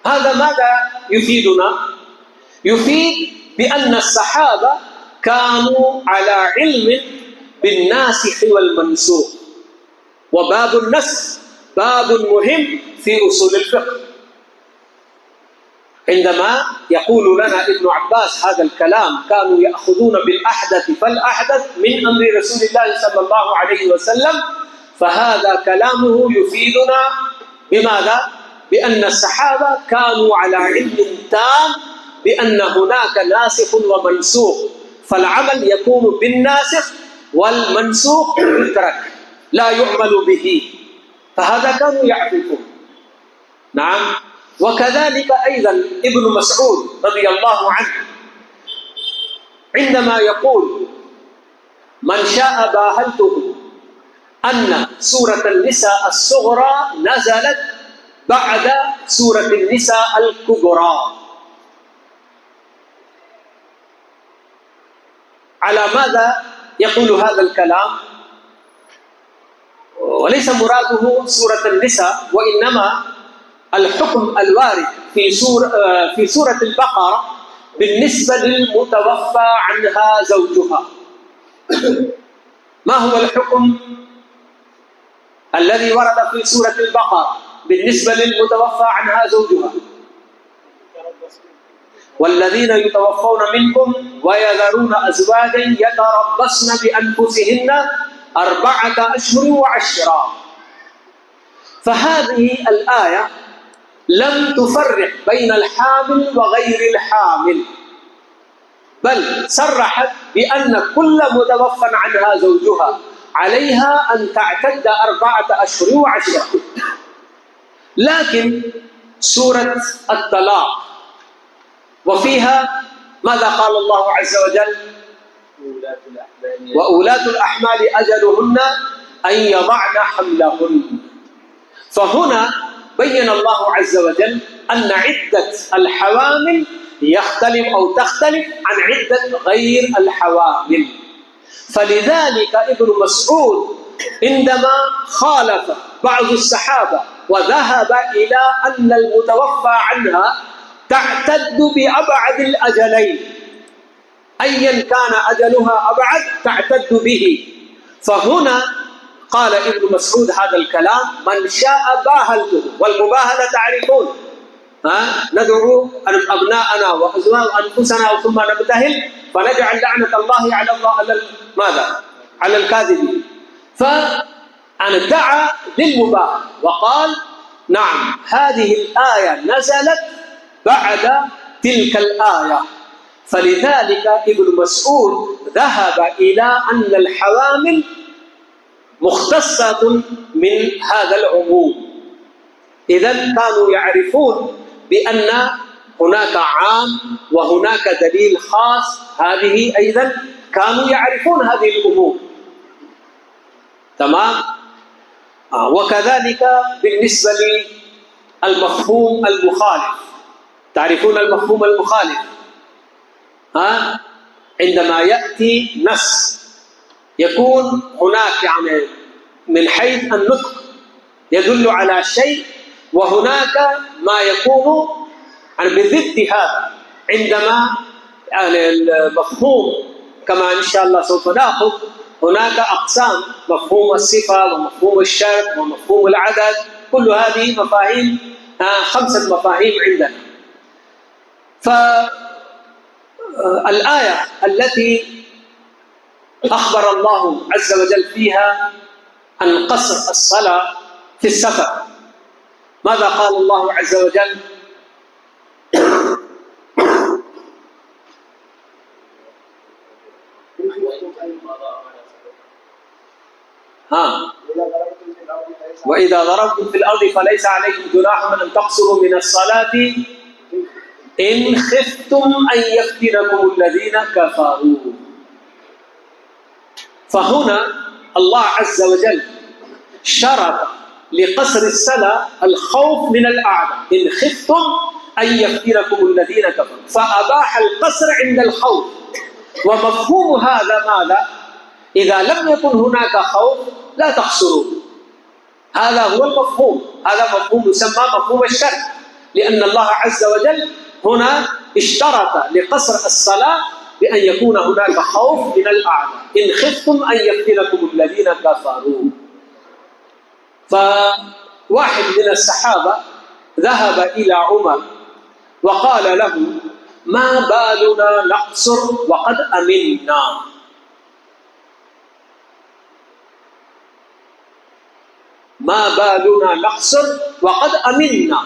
هذا ماذا يفيدنا؟ يفيد بأن الصحابة كانوا على علم بالناسخ والمنسوخ، وباب النسخ باب مهم في أصول الفقه. عندما يقول لنا ابن عباس هذا الكلام: كانوا يأخذون بالأحدث فالأحدث من أمر رسول الله صلى الله عليه وسلم، فهذا كلامه يفيدنا بماذا؟ بأن الصحابة كانوا على علم تام بأن هناك ناسخ ومنسوخ، فالعمل يكون بالناسخ والمنسوخ يترك لا يعمل به، فهذا كانوا يعرفون. نعم. وكذلك أيضا ابن مسعود رضي الله عنه عندما يقول: من شاء باهلته أن سورة النساء الصغرى نزلت بعد سورة النساء الكبرى. على ماذا يقول هذا الكلام؟ وليس مراده سورة النساء، وإنما الحكم الوارد في سورة البقرة بالنسبة للمتوفى عنها زوجها. ما هو الحكم الذي ورد في سورة البقرة بالنسبة للمتوفى عنها زوجها؟ والذين يتوفون منكم ويذرون أزواجا يتربصن بأنفسهن 4 أشهر وعشرا. فهذه الآية لم تفرق بين الحامل وغير الحامل، بل صرحت بأن كل متوفى عنها زوجها عليها أن تعتد 4 أشهر وعشرا. لكن سورة الطلاق وفيها ماذا قال الله عز وجل؟ وأولاة الأحمال أجلهن أن يضعن حملهن. فهنا بين الله عز وجل أن عدة الحوامل يختلف أو تختلف عن عدة غير الحوامل. فلذلك ابن مسعود عندما خالف بعض الصحابة وذهب إلى أن المتوفى عنها تعتد بأبعد الأجلين، أيا كان أجلها أبعد تعتد به. فهنا قال ابن مسعود هذا الكلام: من شاء باهلته، والمباهلة تعرفون، ندعو أبناءنا وأنفسنا ثم نبتهل فنجعل لعنة الله على ماذا؟ على الكاذبين. فأنا دعا للمباهلة وقال: نعم، هذه الآية نزلت بعد تلك الآية. فلذلك ابن مسعود ذهب إلى أن الحوامل مختصة من هذا العموم. إذن كانوا يعرفون بأن هناك عام وهناك دليل خاص، هذه أيضا كانوا يعرفون هذه الأمور. تمام؟ وكذلك بالنسبة للمفهوم المخالف، تعرفون المفهوم المخالف؟ عندما يأتي نص يكون هناك يعني من حيث النطق يدل على شيء، وهناك ما يكون يعني بضد هذا. عندما يعني المفهوم كما إن شاء الله سوف نأخذ، هناك أقسام: مفهوم الصفة ومفهوم الشرط ومفهوم العدد، كل هذه مفاهيم 5 مفاهيم عندنا. فالآية التي أخبر الله عز وجل فيها عن قصر الصلاة في السفر، ماذا قال الله عز وجل؟ وإذا ضربتم في الأرض فليس عليكم جناح أن تقصروا من الصلاة إن خفتم أن يفتنكم الذين كفروا. فهنا الله عز وجل شرط لقصر الصلاة الخوف من الأعداء، إن خفتم أن يفتنكم الذين كفروا، فأباح القصر عند الخوف. ومفهوم هذا ماذا؟ إذا لم يكن هناك خوف لا تقصروا، هذا هو المفهوم. هذا مفهوم يسمى مفهوم الشرط، لأن الله عز وجل هنا اشترط لقصر الصلاة بأن يكون هناك خوف من الأعداء، إن خفتم أن يفتنكم الذين كفروا. فواحد من الصحابة ذهب إلى عمر وقال له: ما بالنا نقصر وقد أمنا؟ ما بالنا نقصر وقد أمنا؟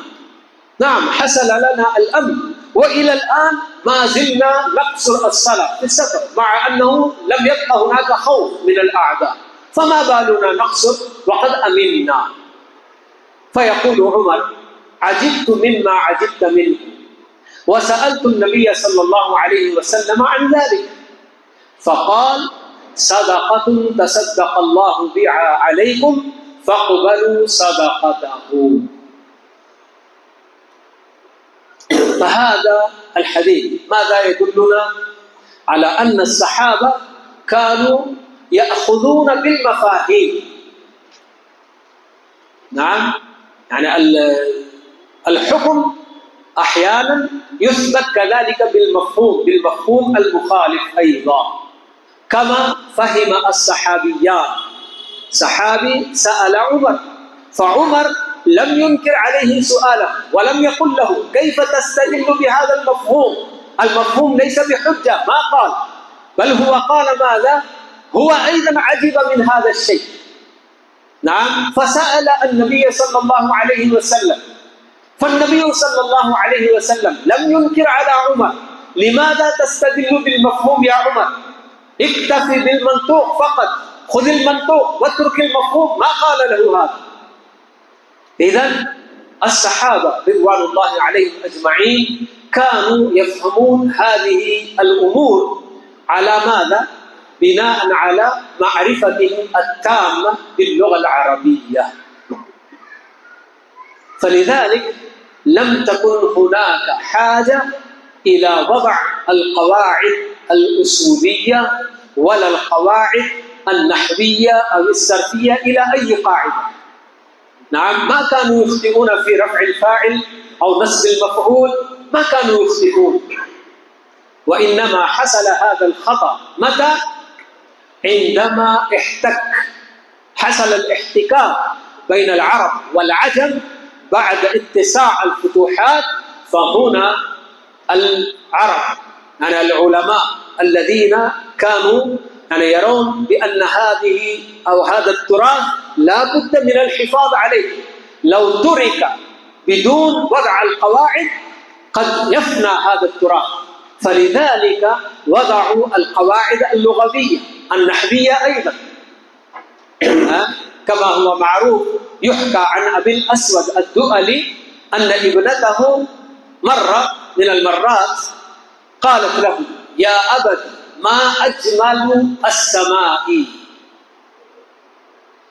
نعم، حصل لنا الأمن وإلى الآن ما زلنا نقصر الصلاة في السفر، مع أنه لم يبقى هناك خوف من الأعداء، فما بالنا نقصر وقد أمنا؟ فيقول عمر: عجبت مما عجبت منه، وسألت النبي صلى الله عليه وسلم عن ذلك، فقال: صدقة تصدق الله بها عليكم فاقبلوا صدقته. فهذا الحديث ماذا يدلنا؟ على أن الصحابة كانوا يأخذون بالمفاهيم. نعم، يعني الحكم أحيانا يثبت كذلك بالمفهوم المخالف أيضا، كما فهم الصحابيان. صحابي سأل عمر، فعمر لم ينكر عليه سؤاله ولم يقل له: كيف تستدل بهذا المفهوم ليس بحجة، ما قال، بل هو قال ماذا؟ هو أيضا عجب من هذا الشيء. نعم، فسأل النبي صلى الله عليه وسلم، فالنبي صلى الله عليه وسلم لم ينكر على عمر: لماذا تستدل بالمفهوم يا عمر؟ اكتفي بالمنطوق فقط، خذ المنطوق واترك المفهوم، ما قال له هذا. إذن الصحابة رضوان الله عليهم أجمعين كانوا يفهمون هذه الأمور على ماذا؟ بناء على معرفتهم التامة باللغة العربية. فلذلك لم تكن هناك حاجة إلى وضع القواعد الأصولية ولا القواعد النحوية أو الصرفية إلى أي قاعدة. نعم، ما كانوا يخطئون في رفع الفاعل أو نصب المفعول، ما كانوا يخطئون، وإنما حصل هذا الخطأ متى؟ عندما حصل الاحتكاك بين العرب والعجم بعد اتساع الفتوحات. فهنا العرب يعني العلماء الذين كانوا يعني يرون بأن هذه أو هذا التراث لا بد من الحفاظ عليه، لو ترك بدون وضع القواعد قد يفنى هذا التراث، فلذلك وضعوا القواعد اللغوية النحوية أيضا. كما هو معروف يحكى عن أبي الأسود الدؤلي أن ابنته مرة من المرات قالت له: يا أبت ما أجمل السماء.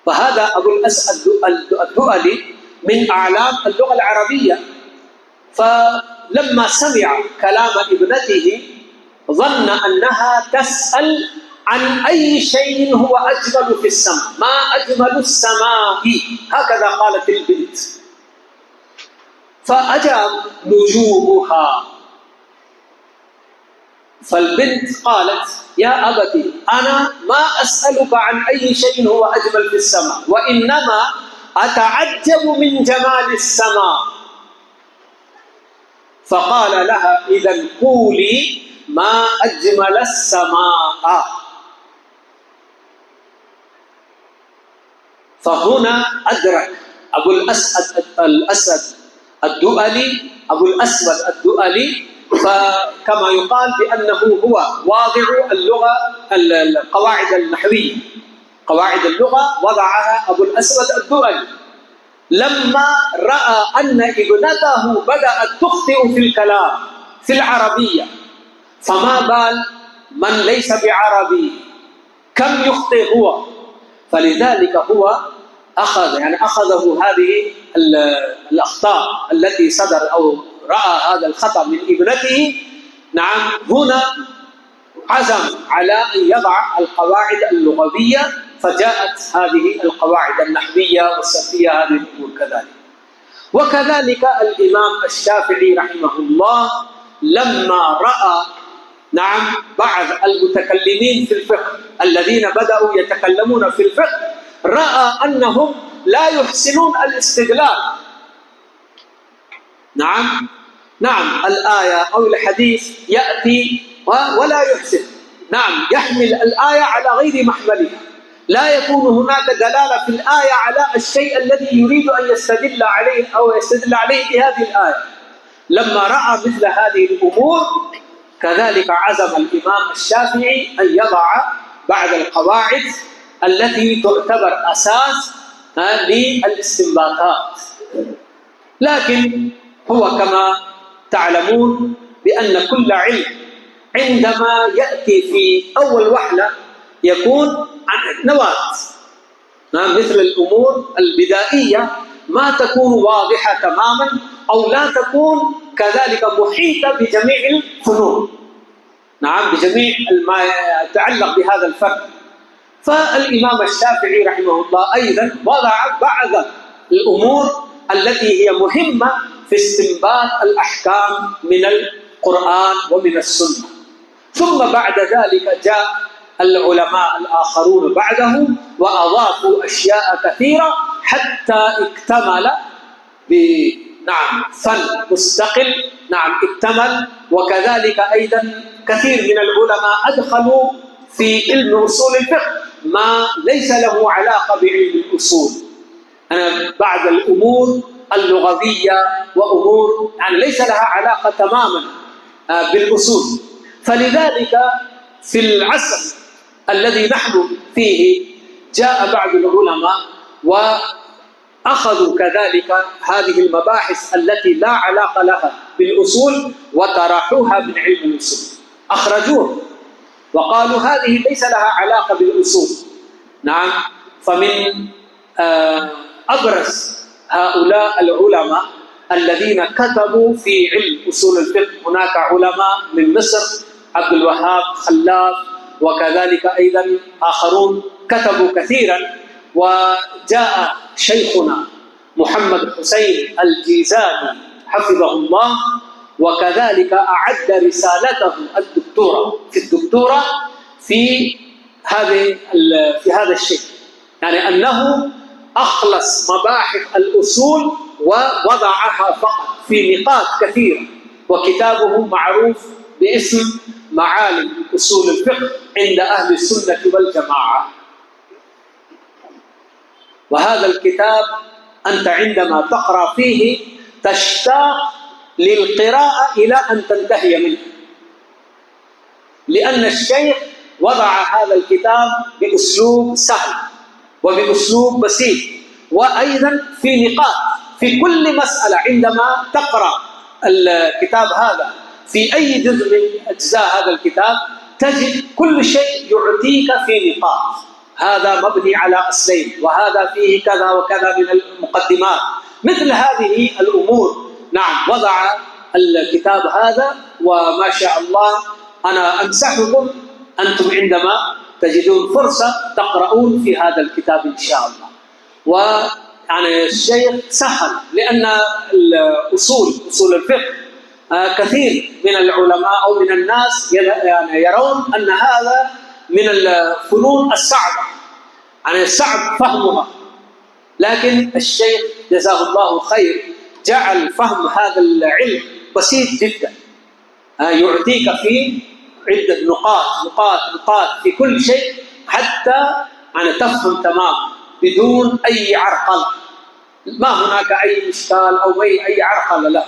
فهذا أبو الأسود الدؤلي من أعلام اللغة العربية، فلما سمع كلام ابنته ظن أنها تسأل عن أي شيء هو أجمل في السماء، ما أجمل السماء، هكذا قالت البنت. فأجاب: نجومها. فالبنت قالت: يا أبتي أنا ما أسألك عن أي شيء هو أجمل في السماء، وإنما أتعجب من جمال السماء. فقال لها: إذن قولي ما أجمل السماء. فهنا أدرك أبو الأسود الدؤلي، فكما يقال بأنه هو واضع اللغة القواعد النحوية، قواعد اللغة وضعها أبو الأسود الدؤلي. لما رأى أن ابنته بدأت تخطئ في الكلام في العربية، فما بال من ليس بعربي كم يخطئ هو، فلذلك هو أخذه هذه الأخطاء التي صدر أو رأى هذا الخطأ من ابنته. نعم، هنا عزم على أن يضع القواعد اللغوية، فجاءت هذه القواعد النحوية والصرفية هذه الأمور كذلك. وكذلك الإمام الشافعي رحمه الله لما رأى بعض المتكلمين في الفقه الذين بدأوا يتكلمون في الفقه، رأى أنهم لا يحسنون الاستدلال. نعم الآية أو الحديث يأتي ولا يحسن، يحمل الآية على غير محملها، لا يكون هناك دلالة في الآية على الشيء الذي يريد أن يستدل عليه أو يستدل عليه بهذه الآية. لما رأى مثل هذه الأمور كذلك عزم الإمام الشافعي أن يضع بعض القواعد التي تعتبر أساس للاستنباطات. لكن هو كما تعلمون بأن كل علم عندما يأتي في أول وهلة يكون عن نواة، مثل الأمور البدائية ما تكون واضحة تماما أو لا تكون كذلك محيطة بجميع الفنون، بجميع ما يتعلق بهذا الفن. فالإمام الشافعي رحمه الله أيضا وضع بعض الأمور التي هي مهمة في استنباط الأحكام من القرآن ومن السنة. ثم بعد ذلك جاء العلماء الآخرون بعده وأضافوا أشياء كثيرة حتى اكتمل فن مستقل، اكتمل. وكذلك أيضا كثير من العلماء أدخلوا في علم أصول الفقه ما ليس له علاقة بعلم الأصول، بعض الأمور اللغوية وأمور ليس لها علاقة تماما بالأصول. فلذلك في العصر الذي نحن فيه جاء بعض العلماء وأخذوا كذلك هذه المباحث التي لا علاقة لها بالأصول وطرحوها من علم الأصول، أخرجوها وقالوا هذه ليس لها علاقة بالأصول. فمن أبرز هؤلاء العلماء الذين كتبوا في علم أصول الفقه هناك علماء من مصر، عبد الوهاب خلاف، وكذلك أيضا آخرون كتبوا كثيرا، وجاء شيخنا محمد حسين الجيزاني حفظه الله وكذلك أعد رسالته الدكتورة في هذا الشيء، يعني أنه أخلص مباحث الأصول ووضعها فقط في نقاط كثيرة، وكتابه معروف باسم معالم أصول الفقه عند أهل السنة والجماعة. وهذا الكتاب أنت عندما تقرأ فيه تشتاق للقراءة إلى أن تنتهي منه، لأن الشيخ وضع هذا الكتاب بأسلوب سهل وبأسلوب بسيط، وأيضا في نقاط في كل مسألة. عندما تقرأ الكتاب هذا في أي جزء من أجزاء هذا الكتاب تجد كل شيء يعطيك في نقاط، هذا مبني على أصلين، وهذا فيه كذا وكذا من المقدمات، مثل هذه الأمور. نعم، وضع الكتاب هذا، وما شاء الله أنا أنصحكم أنتم عندما تجدون فرصة تقرؤون في هذا الكتاب إن شاء الله. ويعني الشيخ سهل، لأن أصول الفقه كثير من العلماء أو من الناس يعني يرون أن هذا من الفنون الصعبة، يعني صعب فهمها، لكن الشيخ جزاه الله خير جعل فهم هذا العلم بسيط جدا، يعطيك فيه عدة نقاط في كل شيء حتى يعني تفهم تماما بدون أي عرقلة، ما هناك أي إشكال أو أي عرقلة، لا،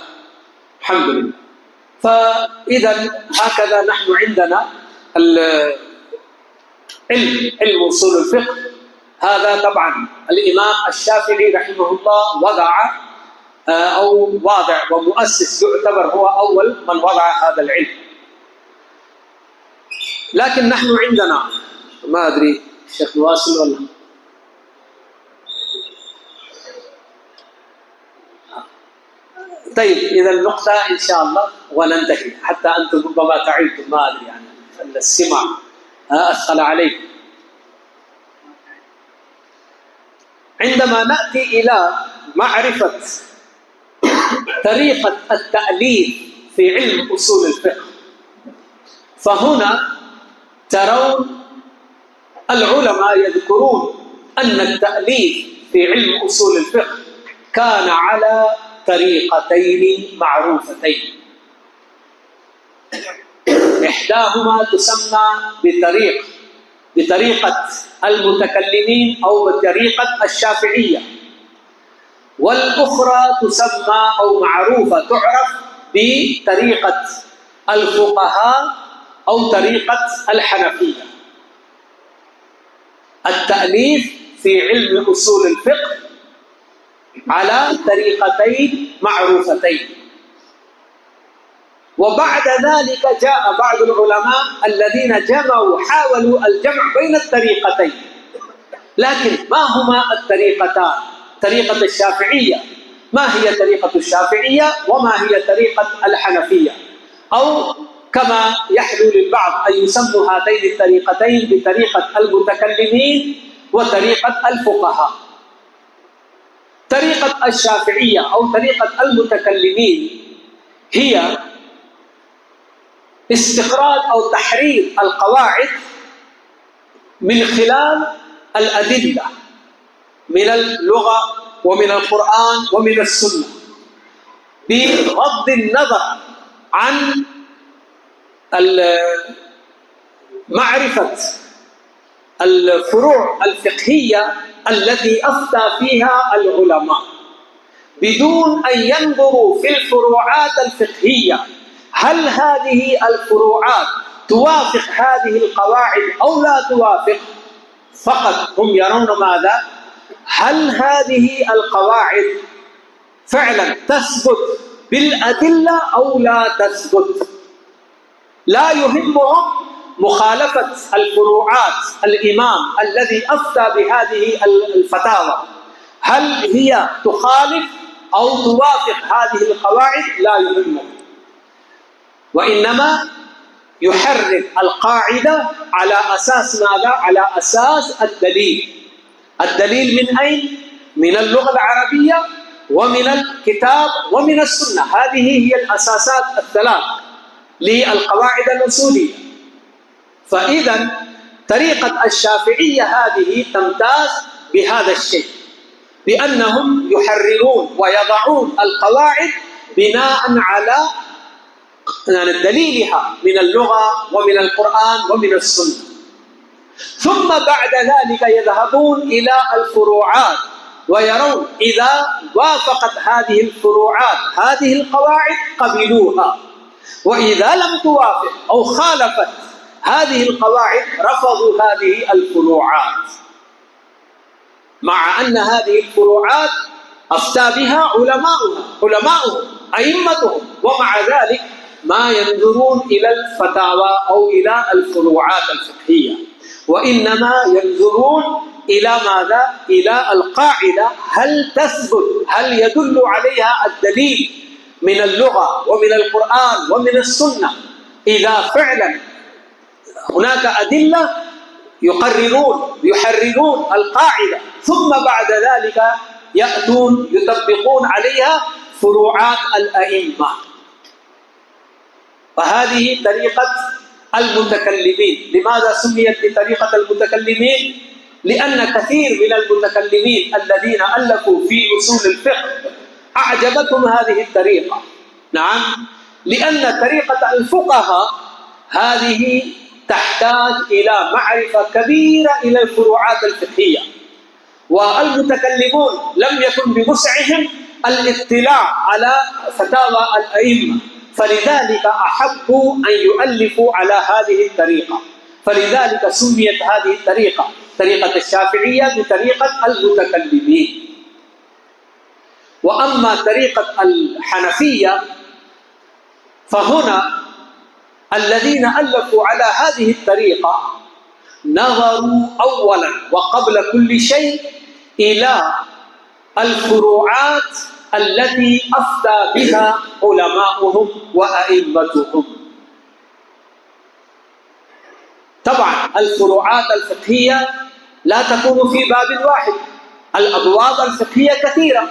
الحمد لله. فإذا هكذا نحن عندنا علم أصول الفقه. هذا طبعا الإمام الشافعي رحمه الله واضع ومؤسس، يعتبر هو أول من وضع هذا العلم. لكن نحن عندنا، ما أدري الشيخ واصل ولا، طيب إذا النقطة إن شاء الله وننتهي، حتى أنتم ربما تعبتم، ما أدري يعني السمع أثقل عليكم. عندما نأتي إلى معرفة طريقة التأليف في علم أصول الفقه، فهنا ترون العلماء يذكرون أن التأليف في علم أصول الفقه كان على طريقتين معروفتين، إحداهما تسمى بطريقة المتكلمين أو بطريقة الشافعية، والأخرى تسمى أو معروفة تعرف بطريقة الفقهاء أو طريقة الحنفية. التأليف في علم أصول الفقه على طريقتين معروفتين، وبعد ذلك جاء بعض العلماء الذين حاولوا الجمع بين الطريقتين. لكن ما هما الطريقتان؟ طريقة الشافعية، ما هي طريقة الشافعية وما هي طريقة الحنفية؟ أو كما يحلو للبعض أن يسموا هاتين الطريقتين بطريقة المتكلمين وطريقة الفقهاء. طريقة الشافعية أو طريقة المتكلمين هي استخراج أو تحرير القواعد من خلال الأدلة من اللغة ومن القرآن ومن السنة، بغض النظر عن معرفة الفروع الفقهية التي أفتى فيها العلماء، بدون أن ينظروا في الفروعات الفقهية هل هذه الفروعات توافق هذه القواعد أو لا توافق. فقط هم يرون ماذا؟ هل هذه القواعد فعلا تثبت بالأدلة أو لا تثبت. لا يهمهم مخالفة الفروعات الإمام الذي أفتى بهذه الفتاوى، هل هي تخالف أو توافق هذه القواعد، لا يهمهم، وإنما يحرر القاعدة على أساس ماذا؟ على أساس الدليل. الدليل من أين؟ من اللغة العربية ومن الكتاب ومن السنة. هذه هي الأساسات الثلاث للقواعد الأصولية. فإذا طريقة الشافعية هذه تمتاز بهذا الشيء، بأنهم يحررون ويضعون القواعد بناء على دليلها من اللغة ومن القرآن ومن السنة، ثم بعد ذلك يذهبون إلى الفروعات ويرون إذا وافقت هذه الفروعات هذه القواعد قبلوها، وإذا لم توافق أو خالفت هذه القواعد رفضوا هذه الفروعات، مع أن هذه الفروعات أفتى بها علماؤهم أئمتهم، ومع ذلك ما ينظرون إلى الفتاوى أو إلى الفروعات الفقهية، وإنما ينظرون إلى ماذا؟ إلى القاعدة، هل تثبت، هل يدل عليها الدليل من اللغة ومن القرآن ومن السنة. إذا فعلا هناك أدلة يحررون القاعدة، ثم بعد ذلك يأتون يطبقون عليها فروعات الأئمة. فهذه طريقة المتكلمين. لماذا سميت بطريقة المتكلمين؟ لأن كثير من المتكلمين الذين ألفوا في أصول الفقه أعجبتهم هذه الطريقة. نعم، لأن طريقة الفقهاء هذه تحتاج إلى معرفة كبيرة إلى الفروعات الفقهية، والمتكلمون لم يكن بوسعهم الاطلاع على فتاوى الأئمة، فلذلك أحبوا أن يؤلفوا على هذه الطريقة، فلذلك سميت هذه الطريقة طريقة الشافعية بطريقة المتكلمين. وأما طريقة الحنفية فهنا الذين ألفوا على هذه الطريقة نظروا أولا وقبل كل شيء إلى الفروعات التي أفتى بها علماؤهم وأئمتهم. طبعا الفروعات الفقهية لا تكون في باب واحد، الأبواب الفقهية كثيرة،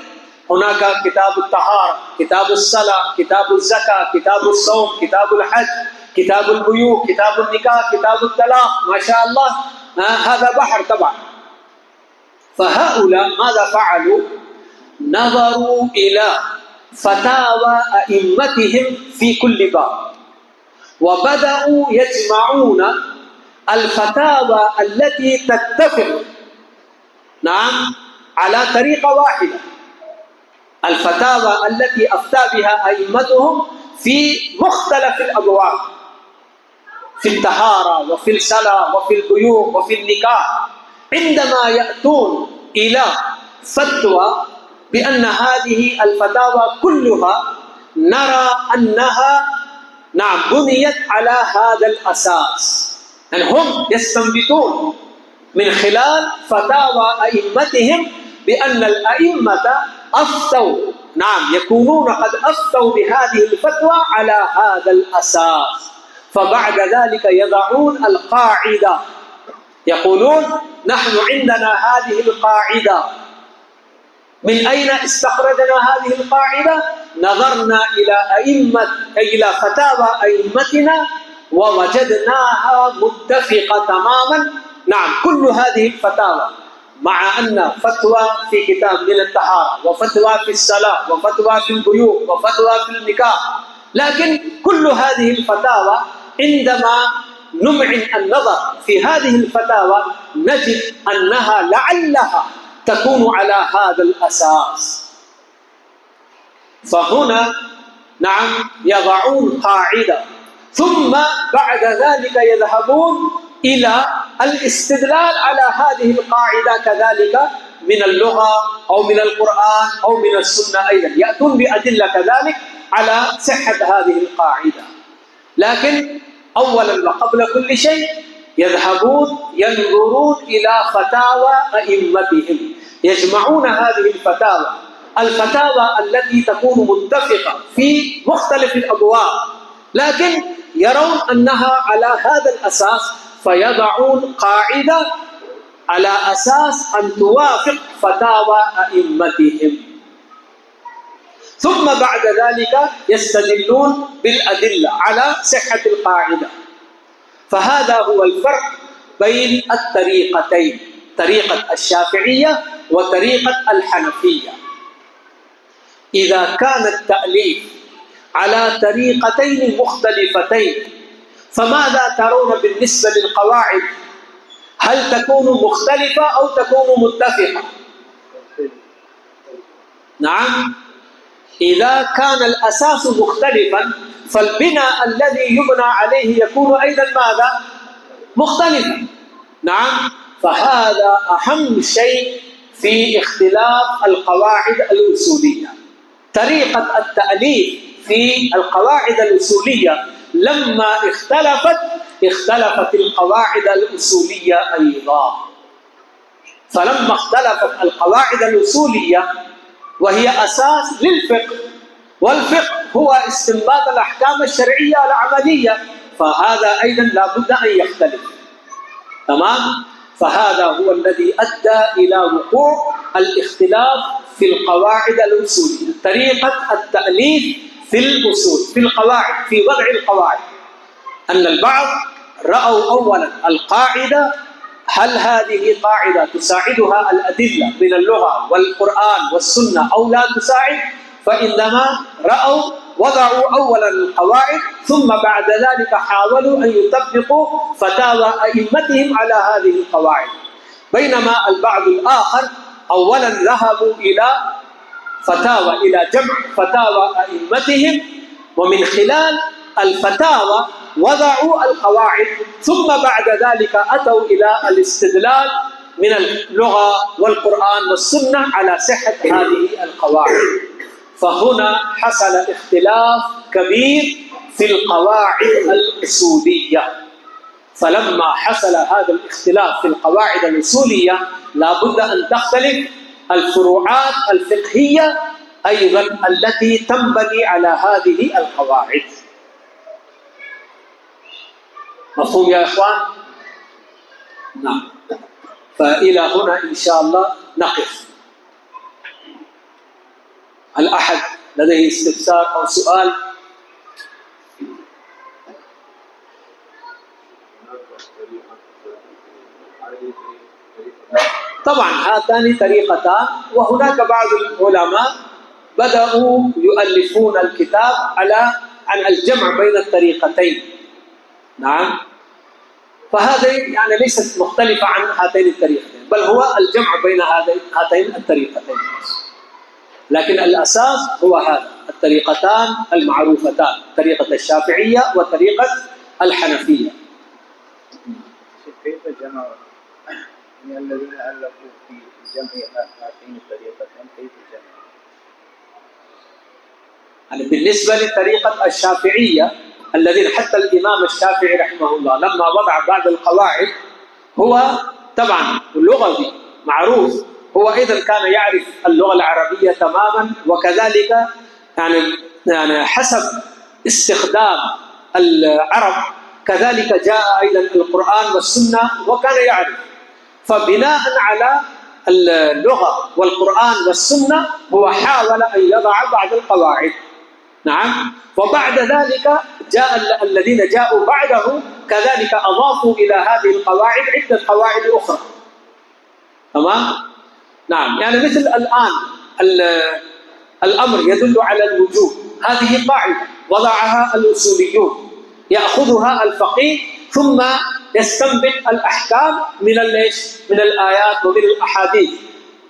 هناك كتاب الطهارة، كتاب الصلاة، كتاب الزكاة، كتاب الصوم، كتاب الحج، كتاب البيوع، كتاب النكاح، كتاب الطلاق، ما شاء الله، هذا بحر طبعا. فهؤلاء ماذا فعلوا؟ نظروا إلى فتاوى أئمتهم في كل باب، وبدأوا يجمعون الفتاوى التي تتفق نعم على طريقة واحدة، الفتاوى التي أفتى بها أئمتهم في مختلف الأبواب، في الطهارة وفي الصلاة وفي البيوع وفي النكاح. عندما يأتون إلى فتوى بأن هذه الفتاوى كلها نرى أنها نعم بنيت على هذا الأساس، يعني هم يستنبطون من خلال فتاوى أئمتهم بأن الأئمة أفتوا نعم يكونون قد أفتوا بهذه الفتوى على هذا الأساس، فبعد ذلك يضعون القاعدة، يقولون نحن عندنا هذه القاعدة. من أين استخرجنا هذه القاعدة؟ نظرنا إلى فتاوى أئمتنا ووجدناها متفقة تماما. نعم، كل هذه الفتاوى، مع أن فتوى في كتاب من الطهارة، وفتوى في الصلاة، وفتوى في البيوع، وفتوى في النكاح، لكن كل هذه الفتاوى عندما نمعن النظر في هذه الفتاوى نجد أنها لعلها تكون على هذا الأساس. فهنا نعم يضعون قاعدة، ثم بعد ذلك يذهبون إلى الاستدلال على هذه القاعدة كذلك من اللغة أو من القرآن أو من السنة، أيضا يأتون بأدلة كذلك على صحة هذه القاعدة. لكن أولا وقبل كل شيء يذهبون ينظرون إلى فتاوى أئمتهم، يجمعون هذه الفتاوى التي تكون متفقة في مختلف الأبواب، لكن يرون أنها على هذا الأساس، فيضعون قاعدة على أساس أن توافق فتاوى أئمتهم، ثم بعد ذلك يستدلون بالأدلة على صحة القاعدة. فهذا هو الفرق بين الطريقتين، طريقة الشافعية وطريقة الحنفية. إذا كان التأليف على طريقتين مختلفتين، فماذا ترون بالنسبة للقواعد؟ هل تكون مختلفة أو تكون متفقة؟ نعم، إذا كان الأساس مختلفا فالبناء الذي يبنى عليه يكون أيضا ماذا؟ مختلفا. نعم، فهذا أهم شيء في اختلاف القواعد الأصولية. طريقة التأليف في القواعد الأصولية لما اختلفت القواعد الأصولية أيضا. فلما اختلفت القواعد الأصولية وهي أساس للفقه، والفقه هو استنباط الأحكام الشرعية العملية، فهذا أيضا لا بد أن يختلف. تمام؟ فهذا هو الذي أدى إلى وقوع الاختلاف في القواعد الأصولية، طريقة التأليف في الأصول، في القواعد، في وضع القواعد. أن البعض رأوا أولا القاعدة، هل هذه قاعدة تساعدها الأدلة من اللغة والقرآن والسنة أو لا تساعد؟ فإنما وضعوا أولا القواعد، ثم بعد ذلك حاولوا أن يطبقوا فتاوى أئمتهم على هذه القواعد. بينما البعض الآخر أولا ذهبوا إلى جمع فتاوى أئمتهم، ومن خلال الفتاوى وضعوا القواعد، ثم بعد ذلك أتوا إلى الاستدلال من اللغة والقرآن والسنة على صحة هذه القواعد. فهنا حصل اختلاف كبير في القواعد الأصولية. فلما حصل هذا الاختلاف في القواعد الأصولية لا بد أن تختلف الفروعات الفقهية أيضا التي تنبني على هذه القواعد. مفهوم يا إخوان؟ نعم. فإلى هنا إن شاء الله نقف. هل أحد لديه استفسار أو سؤال؟ طبعا هاتان طريقتان، وهناك بعض العلماء بدأوا يؤلفون الكتاب عن الجمع بين الطريقتين. نعم، فهذا يعني ليست مختلفة عن هاتين الطريقتين، بل هو الجمع بين هاتين الطريقتين، لكن الأساس هو هذا الطريقتان المعروفتان، طريقة الشافعية وطريقة الحنفية. كيف جمع من الذين ألفوا في جمع هاتين الطريقتين؟ كيف جمع؟ يعني بالنسبة لطريقة الشافعية الذين حتى الإمام الشافعي رحمه الله لما وضع بعض القواعد، هو طبعا لغوي معروف، هو أيضا كان يعرف اللغة العربية تماما، وكذلك يعني حسب استخدام العرب كذلك جاء أيضا القرآن والسنة وكان يعرف. فبناء على اللغة والقرآن والسنة هو حاول أن يضع بعض القواعد. نعم، وبعد ذلك جاء الذين جاءوا بعده كذلك أضافوا إلى هذه القواعد عدة قواعد أخرى. تمام؟ نعم، يعني مثل الآن الأمر يدل على الوجوب، هذه قاعدة وضعها الأصوليون، يأخذها الفقيه ثم يستنبط الأحكام من الآيات ومن الأحاديث.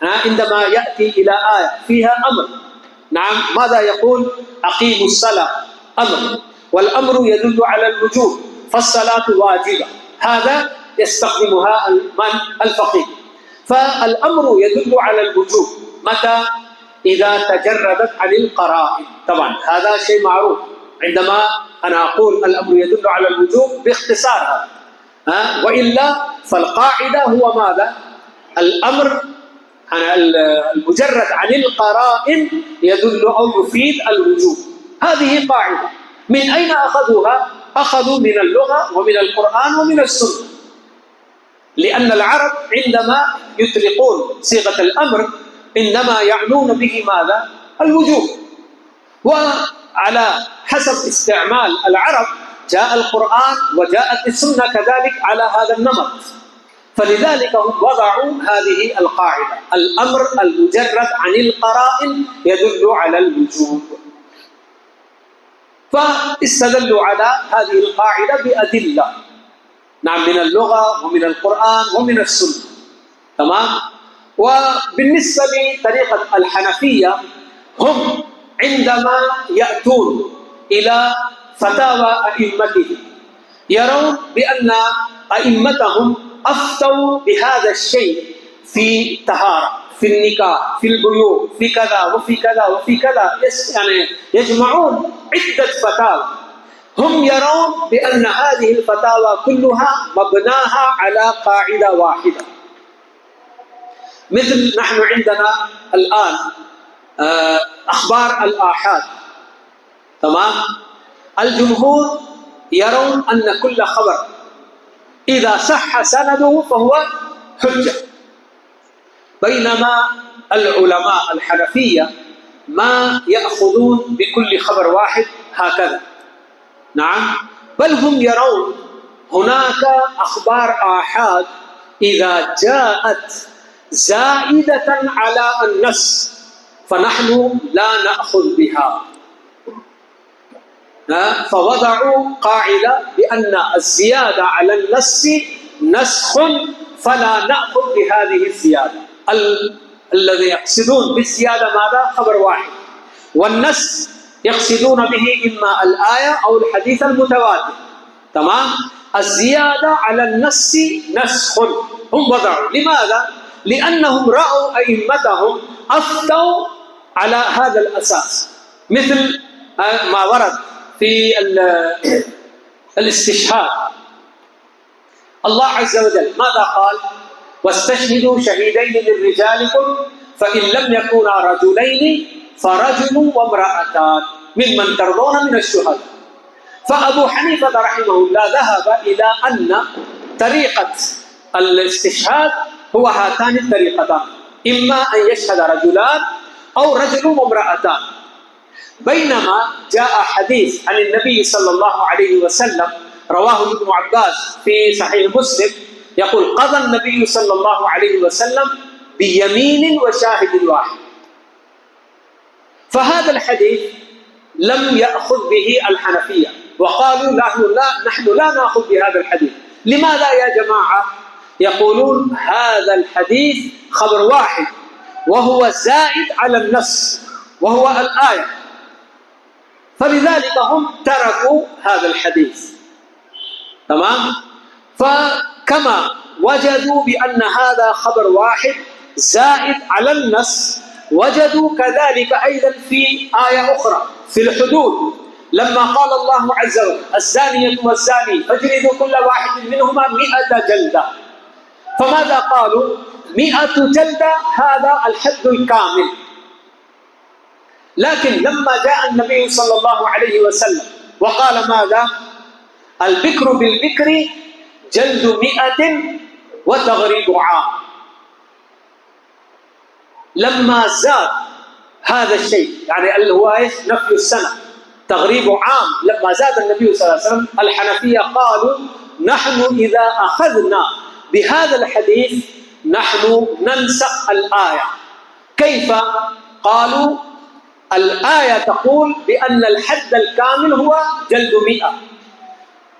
عندما يأتي إلى آية فيها أمر، نعم، ماذا يقول؟ أقيموا الصلاة، أمر، والأمر يدل على الوجوب، فالصلاة واجبة، هذا يستخدمها الفقيه. فالأمر يدل على الوجوب متى؟ إذا تجردت عن القرائن. طبعا هذا شيء معروف، عندما أنا أقول الأمر يدل على الوجوب باختصار هذا، وإلا فالقاعدة هو ماذا؟ الأمر المجرد عن القرائن يدل أو يفيد الوجوب، هذه قاعدة. من أين أخذوها؟ أخذوا من اللغة ومن القرآن ومن السنة، لأن العرب عندما يطلقون صيغة الأمر إنما يعنون به ماذا؟ الوجوب، وعلى حسب استعمال العرب جاء القرآن وجاءت السنة كذلك على هذا النمط، فلذلك هم وضعوا هذه القاعدة: الأمر المجرد عن القرائن يدل على الوجوب. فاستدلوا على هذه القاعدة بأدلة، نعم، من اللغة ومن القرآن ومن السنة. تمام. وبالنسبة لطريقة الحنفية، هم عندما يأتون إلى فتاوى أئمتهم يرون بأن أئمتهم أفتوا بهذا الشيء في طهارة، في النكاح، في البيوع، في كذا وفي كذا وفي كذا، يعني يجمعون عدة فتاوى. هم يرون بأن هذه الفتاوى كلها مبناها على قاعدة واحدة. مثل نحن عندنا الآن أخبار الآحاد، تمام؟ الجمهور يرون أن كل خبر إذا صح سنده فهو حجة، بينما العلماء الحنفية ما يأخذون بكل خبر واحد هكذا، نعم، بل هم يرون هناك أخبار آحاد إذا جاءت زائدة على النص فنحن لا نأخذ بها. فوضعوا قاعدة بأن الزيادة على النص نسخ فلا نأخذ بهذه الزيادة. الذي يقصدون بالزيادة ماذا؟ خبر واحد، والنص يقصدون به إما الآية أو الحديث المتواتر. تمام؟ الزيادة على النص نسخ هم وضعوا. لماذا؟ لأنهم رأوا أئمتهم أفتوا على هذا الأساس، مثل ما ورد في الاستشهاد. الله عز وجل ماذا قال؟ واستشهدوا شهيدين من رجالكم فإن لم يكونا رجلين فرجل وامرأتان ممن ترضون من الشهداء. فأبو حنيفة رحمه الله ذهب إلى أن طريقة الاستشهاد هو هاتان الطريقتان، إما أن يشهد رجلان أو رجل وامرأتان. بينما جاء حديث عن النبي صلى الله عليه وسلم رواه ابن عباس في صحيح مسلم يقول: قضى النبي صلى الله عليه وسلم بيمين وشاهد واحد. فهذا الحديث لم يأخذ به الحنفية، وقالوا نحن لا نأخذ بهذا الحديث. لماذا يا جماعة؟ يقولون هذا الحديث خبر واحد وهو زائد على النص وهو الآية، فلذلك هم تركوا هذا الحديث. تمام؟ فكما وجدوا بأن هذا خبر واحد زائد على النص، وجدوا كذلك أيضا في آية أخرى في الحدود لما قال الله عز وجل: الزانية والزاني فاجلدوا كل واحد منهما 100 جلدة. فماذا قالوا؟ 100 جلدة هذا الحد الكامل. لكن لما جاء النبي صلى الله عليه وسلم وقال ماذا؟ البكر بالبكر جلد 100 وتغريب عام. لما زاد هذا الشيء، يعني اللي هو ايش؟ نفي السنة، تغريب عام، لما زاد النبي صلى الله عليه وسلم الحنفية قالوا: نحن إذا أخذنا بهذا الحديث نحن ننسخ الآية. كيف؟ قالوا: الآية تقول بأن الحد الكامل هو جلد 100،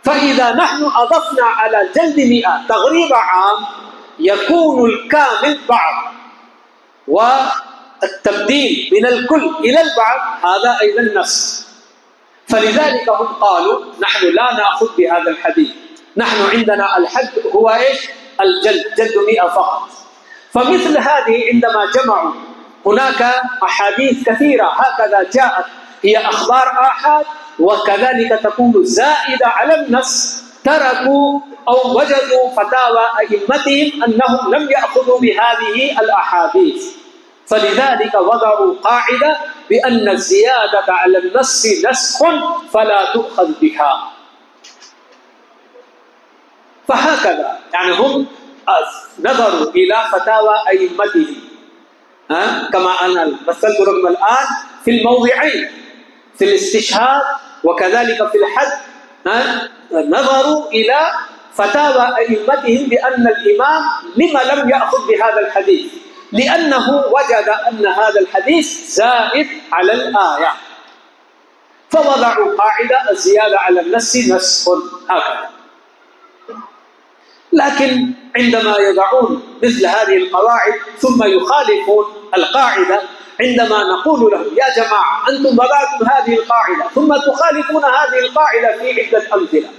فإذا نحن أضفنا على جلد 100 تغريب عام يكون الكامل بعض، والتبديل من الكل إلى البعض هذا أيضا نص. فلذلك هم قالوا: نحن لا نأخذ بهذا الحديث، نحن عندنا الحد هو إيش؟ الجلد، جلد 100 فقط. فمثل هذه عندما جمعوا هناك أحاديث كثيرة هكذا جاءت هي أخبار آحاد وكذلك تكون زائدة على النص، تركوا أو وجدوا فتاوى أئمتهم أنهم لم يأخذوا بهذه الأحاديث، فلذلك وضعوا قاعدة بأن الزيادة على النص نسخ فلا تؤخذ بها. فهكذا يعني هم نظروا إلى فتاوى أئمتهم، كما أنا مثلت لكم الآن في الموضعين، في الاستشهاد وكذلك في الحد، نظروا إلى فتاوى أئمتهم بأن الإمام لما لم يأخذ بهذا الحديث، لأنه وجد أن هذا الحديث زائد على الآية، فوضعوا قاعدة الزيادة على النص نسخ هكذا. لكن عندما يضعون مثل هذه القواعد ثم يخالفون القاعدة، عندما نقول لهم يا جماعة أنتم وضعتم هذه القاعدة ثم تخالفون هذه القاعدة في عدة أمثلة،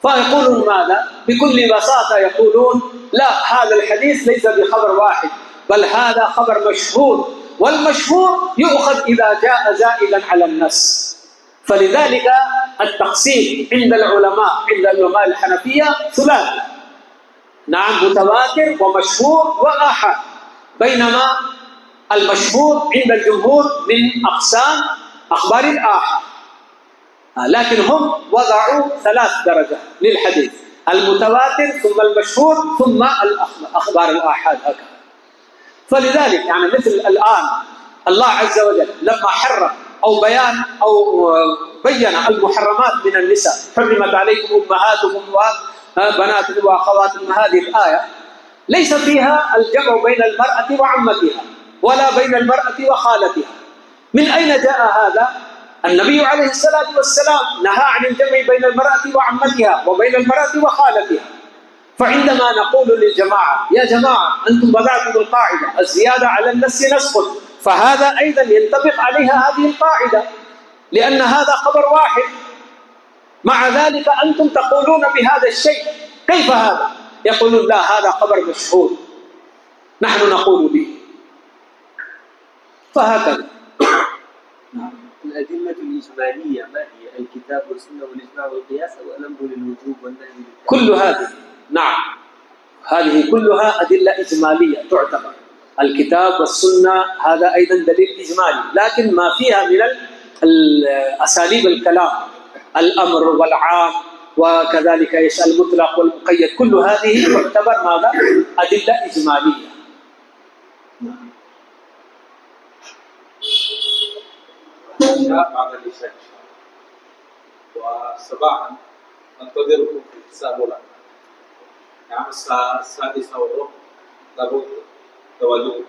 فيقولون ماذا؟ بكل بساطة يقولون لا، هذا الحديث ليس بخبر واحد، بل هذا خبر مشهور، والمشهور يؤخذ إذا جاء زائدا على النص. فلذلك التقسيم عند العلماء الحنفية ثلاثي، نعم، متواتر ومشهور وآحاد، بينما المشهور عند الجمهور من أقسام أخبار الآحاد. لكن هم وضعوا 3 درجات للحديث: المتواتر ثم المشهور ثم أخبار الآحاد هكذا. فلذلك يعني مثل الآن الله عز وجل لما حرم أو بين المحرمات من النساء، حرمت عليكم أمهاتكم وبناتكم وأخواتكم، هذه الآية ليس فيها الجمع بين المرأة وعمتها ولا بين المرأة وخالتها. من أين جاء هذا؟ النبي عليه الصلاة والسلام نهى عن الجمع بين المرأة وعمتها وبين المرأة وخالتها. فعندما نقول للجماعة يا جماعة أنتم وضعتم القاعدة الزيادة على النص نسخ، فهذا أيضا ينطبق عليها هذه القاعدة، لأن هذا خبر واحد، مع ذلك أنتم تقولون بهذا الشيء، كيف هذا؟ يقولون لا، هذا خبر مشهور نحن نقول به. فهكذا. الأدلة الإجمالية ما هي؟ الكتاب والسنة والإجماع والقياس، أو الأمر للوجوب والنهي للتحريم؟ كل هذه، نعم، هذه كلها أدلة إجمالية تعتبر. الكتاب والسنة هذا أيضا دليل إجمالي، لكن ما فيها من أساليب الكلام، الأمر والعام وكذلك المطلق والمقيد، كل هذه تعتبر ماذا؟ أدلة إجمالية. بعد العشاء وصباحا ننتظركم في التساؤلات. الساعة 9:15 لابد تواجدكم.